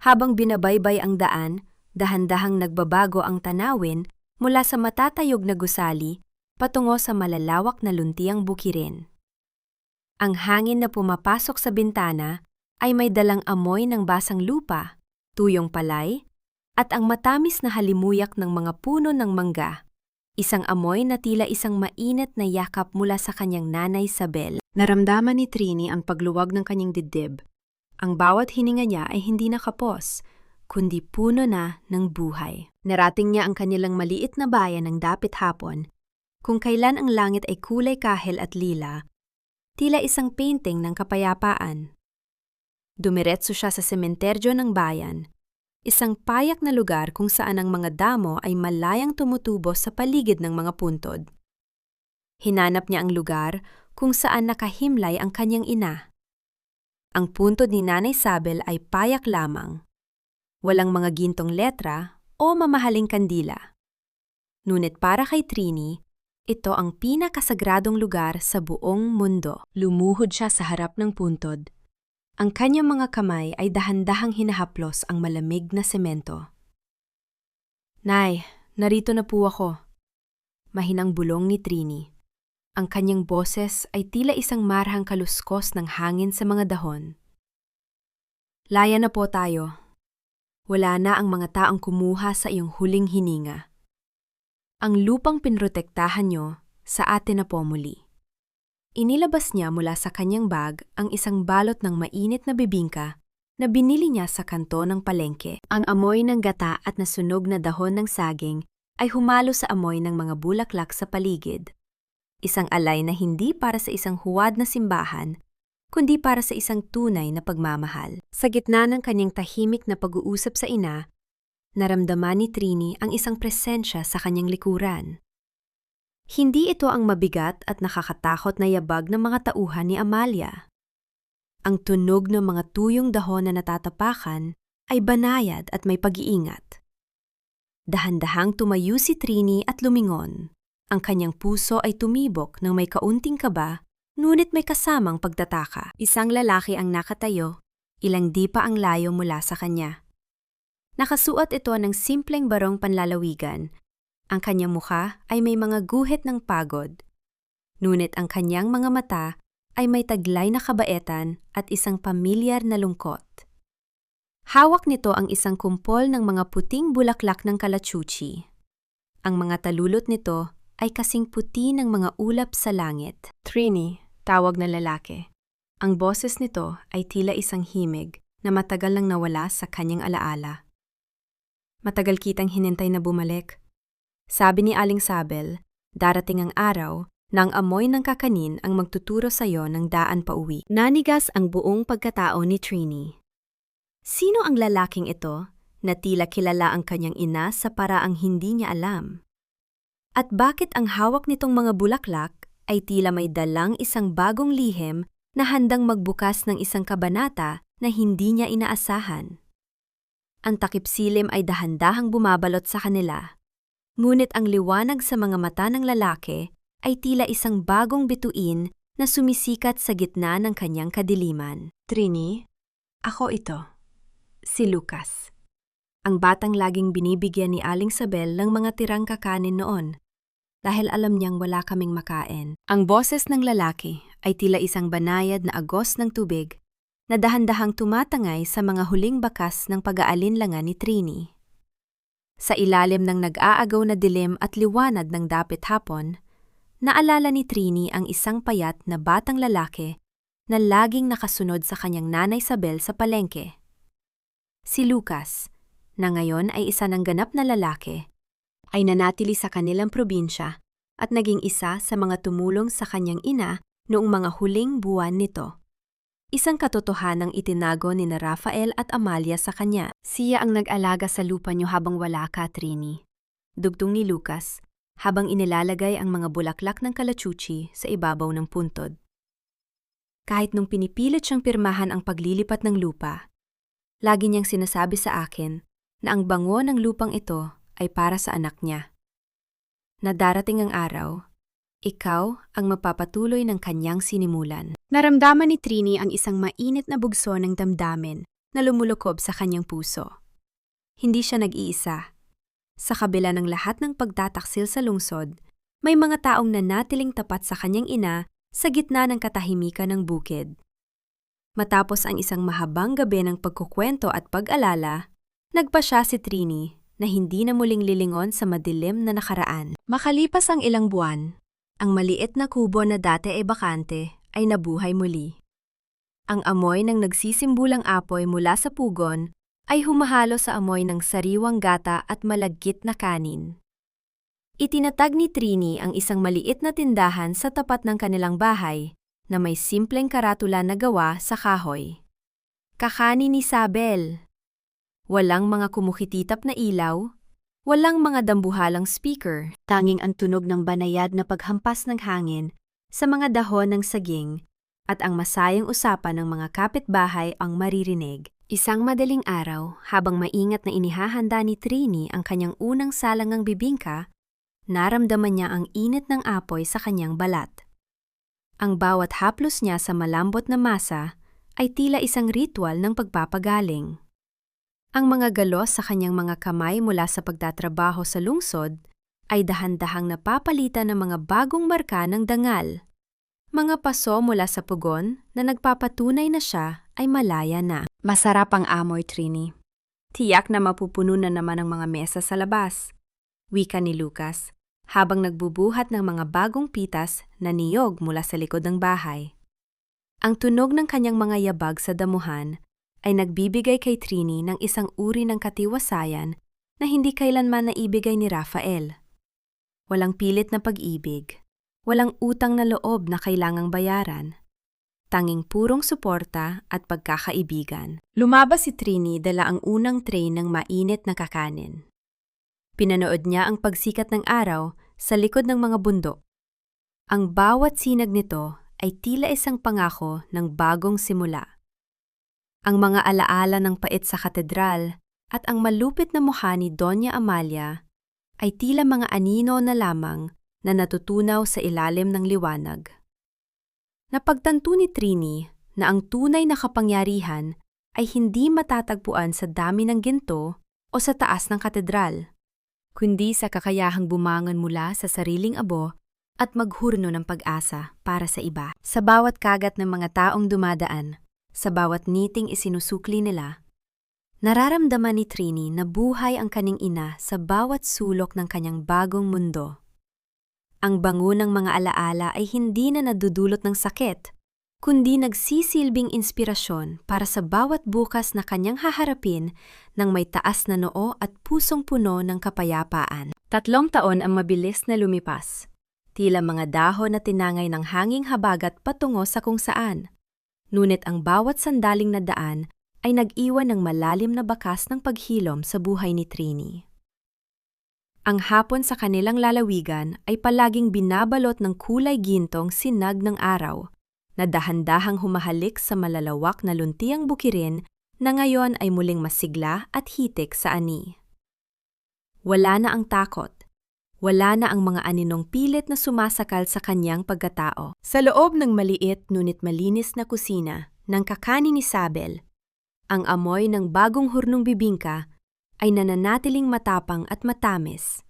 Habang binabaybay ang daan, dahan-dahang nagbabago ang tanawin mula sa matatayog na gusali patungo sa malalawak na luntiang bukirin. Ang hangin na pumapasok sa bintana ay may dalang amoy ng basang lupa, tuyong palay, at ang matamis na halimuyak ng mga puno ng mangga, isang amoy na tila isang mainit na yakap mula sa kanyang nanay Sabel. Naramdaman ni Trini ang pagluwag ng kanyang dibdib. Ang bawat hininga niya ay hindi nakapos, kundi puno na ng buhay. Narating niya ang kanilang maliit na bayan ng dapit hapon, kung kailan ang langit ay kulay kahel at lila, tila isang painting ng kapayapaan. Dumiretso siya sa sementeryo ng bayan, isang payak na lugar kung saan ang mga damo ay malayang tumutubo sa paligid ng mga puntod. Hinanap niya ang lugar kung saan nakahimlay ang kanyang ina. Ang puntod ni Nanay Sabel ay payak lamang. Walang mga gintong letra o mamahaling kandila. Ngunit para kay Trini, ito ang pinakasagradong lugar sa buong mundo. Lumuhod siya sa harap ng puntod. Ang kanyang mga kamay ay dahan-dahang hinahaplos ang malamig na semento. "Nay, narito na po ako." Mahinang bulong ni Trini. Ang kanyang boses ay tila isang marhang kaluskos ng hangin sa mga dahon. "Laya na po tayo. Wala na ang mga taong kumuha sa iyong huling hininga. Ang lupang pinrotektahan nyo sa atin na po muli." Inilabas niya mula sa kanyang bag ang isang balot ng mainit na bibingka na binili niya sa kanto ng palengke. Ang amoy ng gata at nasunog na dahon ng saging ay humalo sa amoy ng mga bulaklak sa paligid. Isang alay na hindi para sa isang huwad na simbahan, kundi para sa isang tunay na pagmamahal. Sa gitna ng kanyang tahimik na pag-uusap sa ina, naramdaman ni Trini ang isang presensya sa kanyang likuran. Hindi ito ang mabigat at nakakatakot na yabag ng mga tauhan ni Amalia. Ang tunog ng mga tuyong dahon na natatapakan ay banayad at may pag-iingat. Dahan-dahang tumayo si Trini at lumingon. Ang kanyang puso ay tumibok ng may kaunting kaba, ngunit may kasamang pagtataka. Isang lalaki ang nakatayo, ilang dipa ang layo mula sa kanya. Nakasuot ito ng simpleng barong panlalawigan. Ang kanyang mukha ay may mga guhit ng pagod. Ngunit ang kanyang mga mata ay may taglay na kabaitan at isang pamilyar na lungkot. Hawak nito ang isang kumpol ng mga puting bulaklak ng kalachuchi. Ang mga talulot nito ay kasing puti ng mga ulap sa langit. "Trini," tawag na lalaki. Ang boses nito ay tila isang himig na matagal nang nawala sa kanyang alaala. "Matagal kitang hinintay na bumalik. Sabi ni Aling Sabel, darating ang araw na ang amoy ng kakanin ang magtuturo sa iyo ng daan pauwi." Nanigas ang buong pagkatao ni Trini. Sino ang lalaking ito na tila kilala ang kanyang ina sa paraang hindi niya alam? At bakit ang hawak nitong mga bulaklak ay tila may dalang isang bagong lihim na handang magbukas ng isang kabanata na hindi niya inaasahan? Ang takip silim ay dahan-dahang bumabalot sa kanila. Ngunit ang liwanag sa mga mata ng lalaki ay tila isang bagong bituin na sumisikat sa gitna ng kanyang kadiliman. "Trini, ako ito. Si Lucas." Ang batang laging binibigyan ni Aling Sabel ng mga tirang kakanin noon, dahil alam niyang wala kaming makain. Ang boses ng lalaki ay tila isang banayad na agos ng tubig na dahan-dahang tumatangay sa mga huling bakas ng pag-aalinlangan ni Trini. Sa ilalim ng nag-aagaw na dilim at liwanag ng dapit hapon, naalala ni Trini ang isang payat na batang lalaki na laging nakasunod sa kanyang nanay Sabel sa palengke. Si Lucas, na ngayon ay isa ng ganap na lalaki, ay nanatili sa kanilang probinsya at naging isa sa mga tumulong sa kanyang ina noong mga huling buwan nito. Isang katotohanang itinago ni Rafael at Amalia sa kanya. "Siya ang nag-alaga sa lupa niyo habang wala ka, Trini." Dugtong ni Lucas, habang inilalagay ang mga bulaklak ng kalachuchi sa ibabaw ng puntod. Kahit nung pinipilit siyang pirmahan ang paglilipat ng lupa, lagi niyang sinasabi sa akin na ang bango ng lupang ito ay para sa anak niya. Na darating ang araw, ikaw ang magpapatuloy ng kanyang sinimulan. Naramdaman ni Trini ang isang mainit na bugso ng damdamin na lumulukob sa kanyang puso. Hindi siya nag-iisa. Sa kabila ng lahat ng pagtataksil sa lungsod, may mga taong nanatiling tapat sa kanyang ina sa gitna ng katahimikan ng bukid. Matapos ang isang mahabang gabi ng pagkukwento at pag-alala, nagpasya si Trini na hindi na muling lilingon sa madilim na nakaraan. Makalipas ang ilang buwan, ang maliit na kubo na dati ay bakante ay nabuhay muli. Ang amoy ng nagsisimbulang apoy mula sa pugon ay humahalo sa amoy ng sariwang gata at malagkit na kanin. Itinatag ni Trini ang isang maliit na tindahan sa tapat ng kanilang bahay na may simpleng karatula na gawa sa kahoy. Kakanin ni Isabel. Walang mga kumukititap na ilaw, walang mga dambuhalang speaker, tanging ang tunog ng banayad na paghampas ng hangin sa mga dahon ng saging at ang masayang usapan ng mga kapitbahay ang maririnig. Isang madaling araw, habang maingat na inihahanda ni Trini ang kanyang unang salangang bibingka, naramdaman niya ang init ng apoy sa kanyang balat. Ang bawat haplos niya sa malambot na masa ay tila isang ritual ng pagpapagaling. Ang mga galos sa kanyang mga kamay mula sa pagtatrabaho sa lungsod ay dahan-dahang napapalitan ng mga bagong marka ng dangal. Mga paso mula sa pugon na nagpapatunay na siya ay malaya na. Masarap ang amoy, Trini. Tiyak na mapupuno na naman ang mga mesa sa labas. Wika ni Lucas, habang nagbubuhat ng mga bagong pitas na niyog mula sa likod ng bahay. Ang tunog ng kanyang mga yabag sa damuhan ay nagbibigay kay Trini ng isang uri ng katiwasayan na hindi kailanman naibigay ni Rafael. Walang pilit na pag-ibig, walang utang na loob na kailangang bayaran. Tanging purong suporta at pagkakaibigan. Lumabas si Trini dala ang unang tray ng mainit na kakanin. Pinanood niya ang pagsikat ng araw sa likod ng mga bundok. Ang bawat sinag nito ay tila isang pangako ng bagong simula. Ang mga alaala ng pait sa katedral at ang malupit na mukha ni Doña Amalia ay tila mga anino na lamang na natutunaw sa ilalim ng liwanag. Napagtanto ni Trini na ang tunay na kapangyarihan ay hindi matatagpuan sa dami ng ginto o sa taas ng katedral, kundi sa kakayahang bumangon mula sa sariling abo at maghurno ng pag-asa para sa iba. Sa bawat kagat ng mga taong dumadaan, sa bawat ngiting isinusukli nila, nararamdaman ni Trini na buhay ang kaning ina sa bawat sulok ng kanyang bagong mundo. Ang bango ng mga alaala ay hindi na nadudulot ng sakit, kundi nagsisilbing inspirasyon para sa bawat bukas na kanyang haharapin ng may taas na noo at pusong puno ng kapayapaan. 3 taon ang mabilis na lumipas, tila mga dahon na tinangay ng hanging habagat patungo sa kung saan. Ngunit ang bawat sandaling na daan ay nag-iwan ng malalim na bakas ng paghilom sa buhay ni Trini. Ang hapon sa kanilang lalawigan ay palaging binabalot ng kulay gintong sinag ng araw, na dahan-dahang humahalik sa malalawak na luntiang bukirin na ngayon ay muling masigla at hitik sa ani. Wala na ang takot. Wala na ang mga aninong pilit na sumasakal sa kanyang pagkatao. Sa loob ng maliit ngunit malinis na kusina ng kakanin ni Isabel, ang amoy ng bagong hurnong bibingka ay nananatiling matapang at matamis.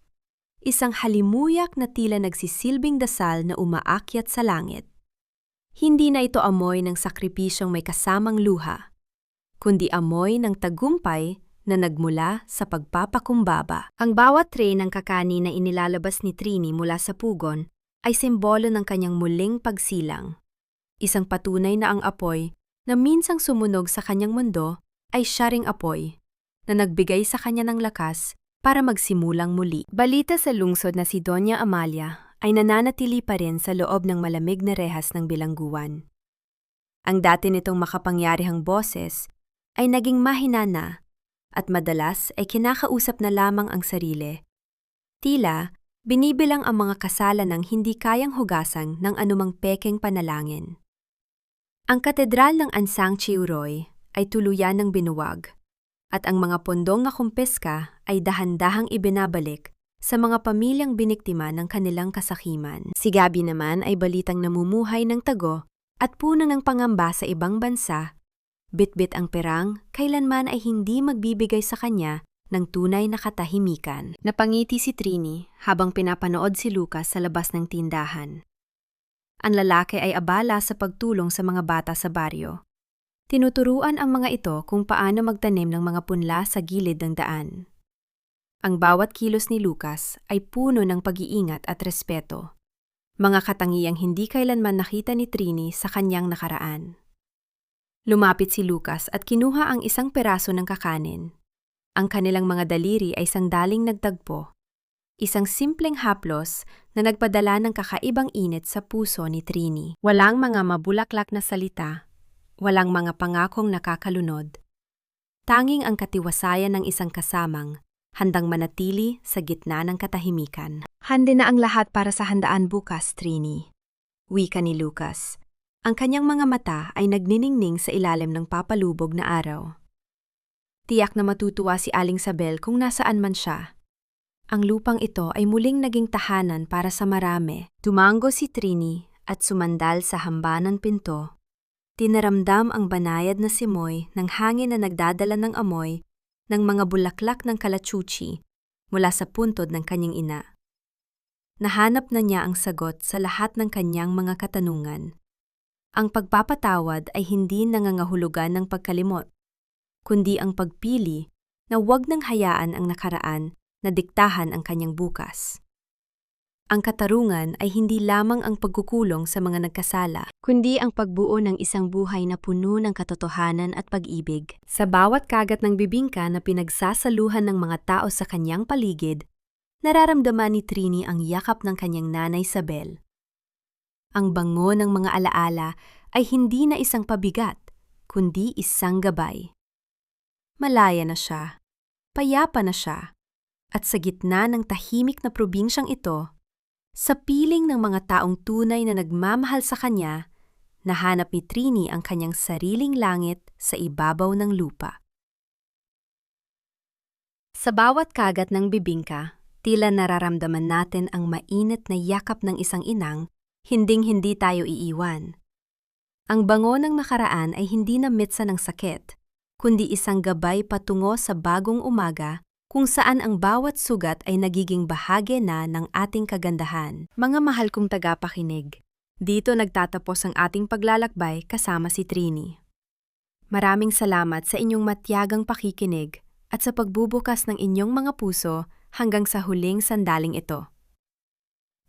Isang halimuyak na tila nagsisilbing dasal na umaakyat sa langit. Hindi na ito amoy ng sakripisyong may kasamang luha, kundi amoy ng tagumpay na nagmula sa pagpapakumbaba. Ang bawat tray ng kakanin na inilalabas ni Trini mula sa pugon ay simbolo ng kanyang muling pagsilang. Isang patunay na ang apoy na minsang sumunog sa kanyang mundo ay siya ring apoy na nagbigay sa kanya ng lakas para magsimulang muli. Balita sa lungsod na si Doña Amalia ay nananatili pa rin sa loob ng malamig na rehas ng bilangguan. Ang dati nitong makapangyarihang boses ay naging mahina na at madalas ay kinakausap na lamang ang sarili. Tila Binibilang ang mga kasalan ng hindi kayang hugasan ng anumang pekeng panalangin. Ang katedral ng Ansang Chiuroy ay tuluyan ng binuwag, at ang mga pondong na kumpiska ay dahan-dahang ibinabalik sa mga pamilyang biniktima ng kanilang kasakiman. Si Gabi naman ay balitang namumuhay ng tago at puno ng pangamba sa ibang bansa. Bitbit ang perang, kailanman ay hindi magbibigay sa kanya ng tunay na katahimikan. Napangiti si Trini habang pinapanood si Lucas sa labas ng tindahan. Ang lalaki ay abala sa pagtulong sa mga bata sa baryo. Tinuturuan ang mga ito kung paano magtanim ng mga punla sa gilid ng daan. Ang bawat kilos ni Lucas ay puno ng pag-iingat at respeto. Mga katangiang hindi kailanman nakita ni Trini sa kanyang nakaraan. Lumapit si Lucas at kinuha ang isang peraso ng kakanin. Ang kanilang mga daliri ay sandaling nagtagpo. Isang simpleng haplos na nagpadala ng kakaibang init sa puso ni Trini. Walang mga mabulaklak na salita. Walang mga pangakong nakakalunod. Tanging ang katiwasayan ng isang kasamang, handang manatili sa gitna ng katahimikan. Handa na ang lahat para sa handaan bukas, Trini. Wika ni Lucas. Ang kanyang mga mata ay nagniningning sa ilalim ng papalubog na araw. Tiyak na matutuwa si Aling Sabel kung nasaan man siya. Ang lupang ito ay muling naging tahanan para sa marami. Tumango si Trini at sumandal sa hambanan pinto. Tinaramdam ang banayad na simoy ng hangin na nagdadala ng amoy ng mga bulaklak ng kalachuchi mula sa puntod ng kanyang ina. Nahanap na niya ang sagot sa lahat ng kanyang mga katanungan. Ang pagpapatawad ay hindi nangangahulugan ng pagkalimot, kundi ang pagpili na huwag nang hayaan ang nakaraan na diktahan ang kanyang bukas. Ang katarungan ay hindi lamang ang pagkukulong sa mga nagkasala, kundi ang pagbuo ng isang buhay na puno ng katotohanan at pag-ibig. Sa bawat kagat ng bibingka na pinagsasaluhan ng mga tao sa kanyang paligid, nararamdaman ni Trini ang yakap ng kanyang nanay Sabel. Ang bango ng mga alaala ay hindi na isang pabigat, kundi isang gabay. Malaya na siya, payapa na siya, at sa gitna ng tahimik na probinsyang ito, sa piling ng mga taong tunay na nagmamahal sa kanya, nahanap ni Trini ang kanyang sariling langit sa ibabaw ng lupa. Sa bawat kagat ng bibingka, tila nararamdaman natin ang mainit na yakap ng isang inang, hinding-hindi tayo iiwan. Ang bango ng nakaraan ay hindi na mitsa ng sakit, kundi isang gabay patungo sa bagong umaga kung saan ang bawat sugat ay nagiging bahagi na ng ating kagandahan. Mga mahal kong tagapakinig, dito nagtatapos ang ating paglalakbay kasama si Trini. Maraming salamat sa inyong matyagang pakikinig at sa pagbubukas ng inyong mga puso hanggang sa huling sandaling ito.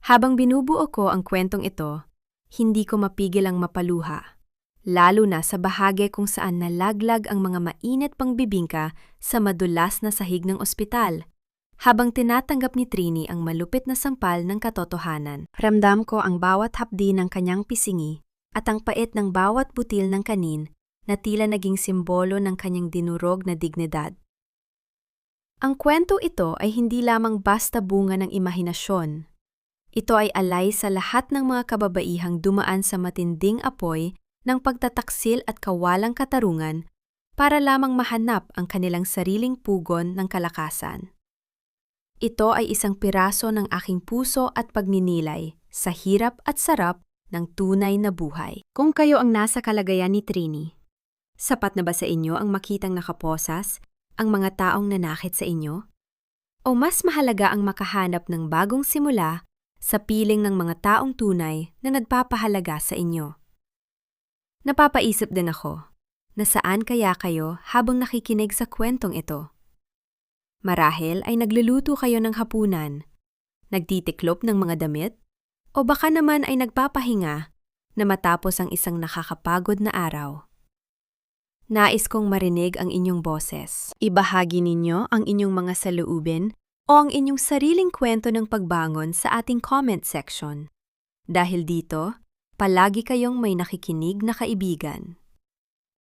Habang binubuo ko ang kwentong ito, hindi ko mapigil ang mapaluha. Lalo na sa bahagi kung saan nalaglag ang mga mainit pang bibingka sa madulas na sahig ng ospital, habang tinatanggap ni Trini ang malupit na sampal ng katotohanan. Ramdam ko ang bawat hapdi ng kanyang pisingi at ang pait ng bawat butil ng kanin na tila naging simbolo ng kanyang dinurog na dignidad. Ang kwento ito ay hindi lamang basta bunga ng imahinasyon. Ito ay alay sa lahat ng mga kababaihang dumaan sa matinding apoy ng pagtataksil at kawalang katarungan para lamang mahanap ang kanilang sariling pugon ng kalakasan. Ito ay isang piraso ng aking puso at pagninilay sa hirap at sarap ng tunay na buhay. Kung kayo ang nasa kalagayan ni Trini, sapat na ba sa inyo ang makitang nakaposas ang mga taong nanakit sa inyo? O mas mahalaga ang makahanap ng bagong simula sa piling ng mga taong tunay na nagpapahalaga sa inyo? Napapaisip din ako, na saan kaya kayo habang nakikinig sa kwentong ito? Marahil ay nagluluto kayo ng hapunan, nagtitiklop ng mga damit, o baka naman ay nagpapahinga na matapos ang isang nakakapagod na araw. Nais kong marinig ang inyong boses. Ibahagi ninyo ang inyong mga saloobin o ang inyong sariling kwento ng pagbangon sa ating comment section. Dahil dito, palagi kayong may nakikinig na kaibigan.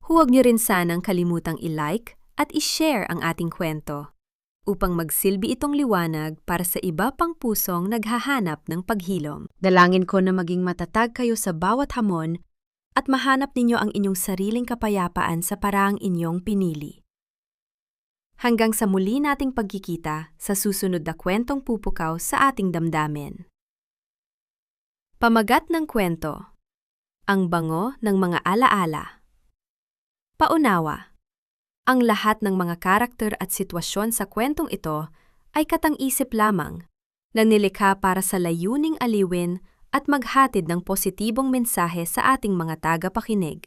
Huwag niyo rin sanang kalimutang i-like at i-share ang ating kwento. upang magsilbi itong liwanag para sa iba pang pusong naghahanap ng paghilom. Dalangin ko na maging matatag kayo sa bawat hamon at mahanap ninyo ang inyong sariling kapayapaan sa paraang inyong pinili. Hanggang sa muli nating pagkikita sa susunod na kwentong pupukaw sa ating damdamin. Pamagat ng kwento: Ang bango ng mga alaala. Paunawa. Ang lahat ng mga karakter at sitwasyon sa kwentong ito ay katang-isip lamang na nilikha para sa layuning aliwin at maghatid ng positibong mensahe sa ating mga tagapakinig.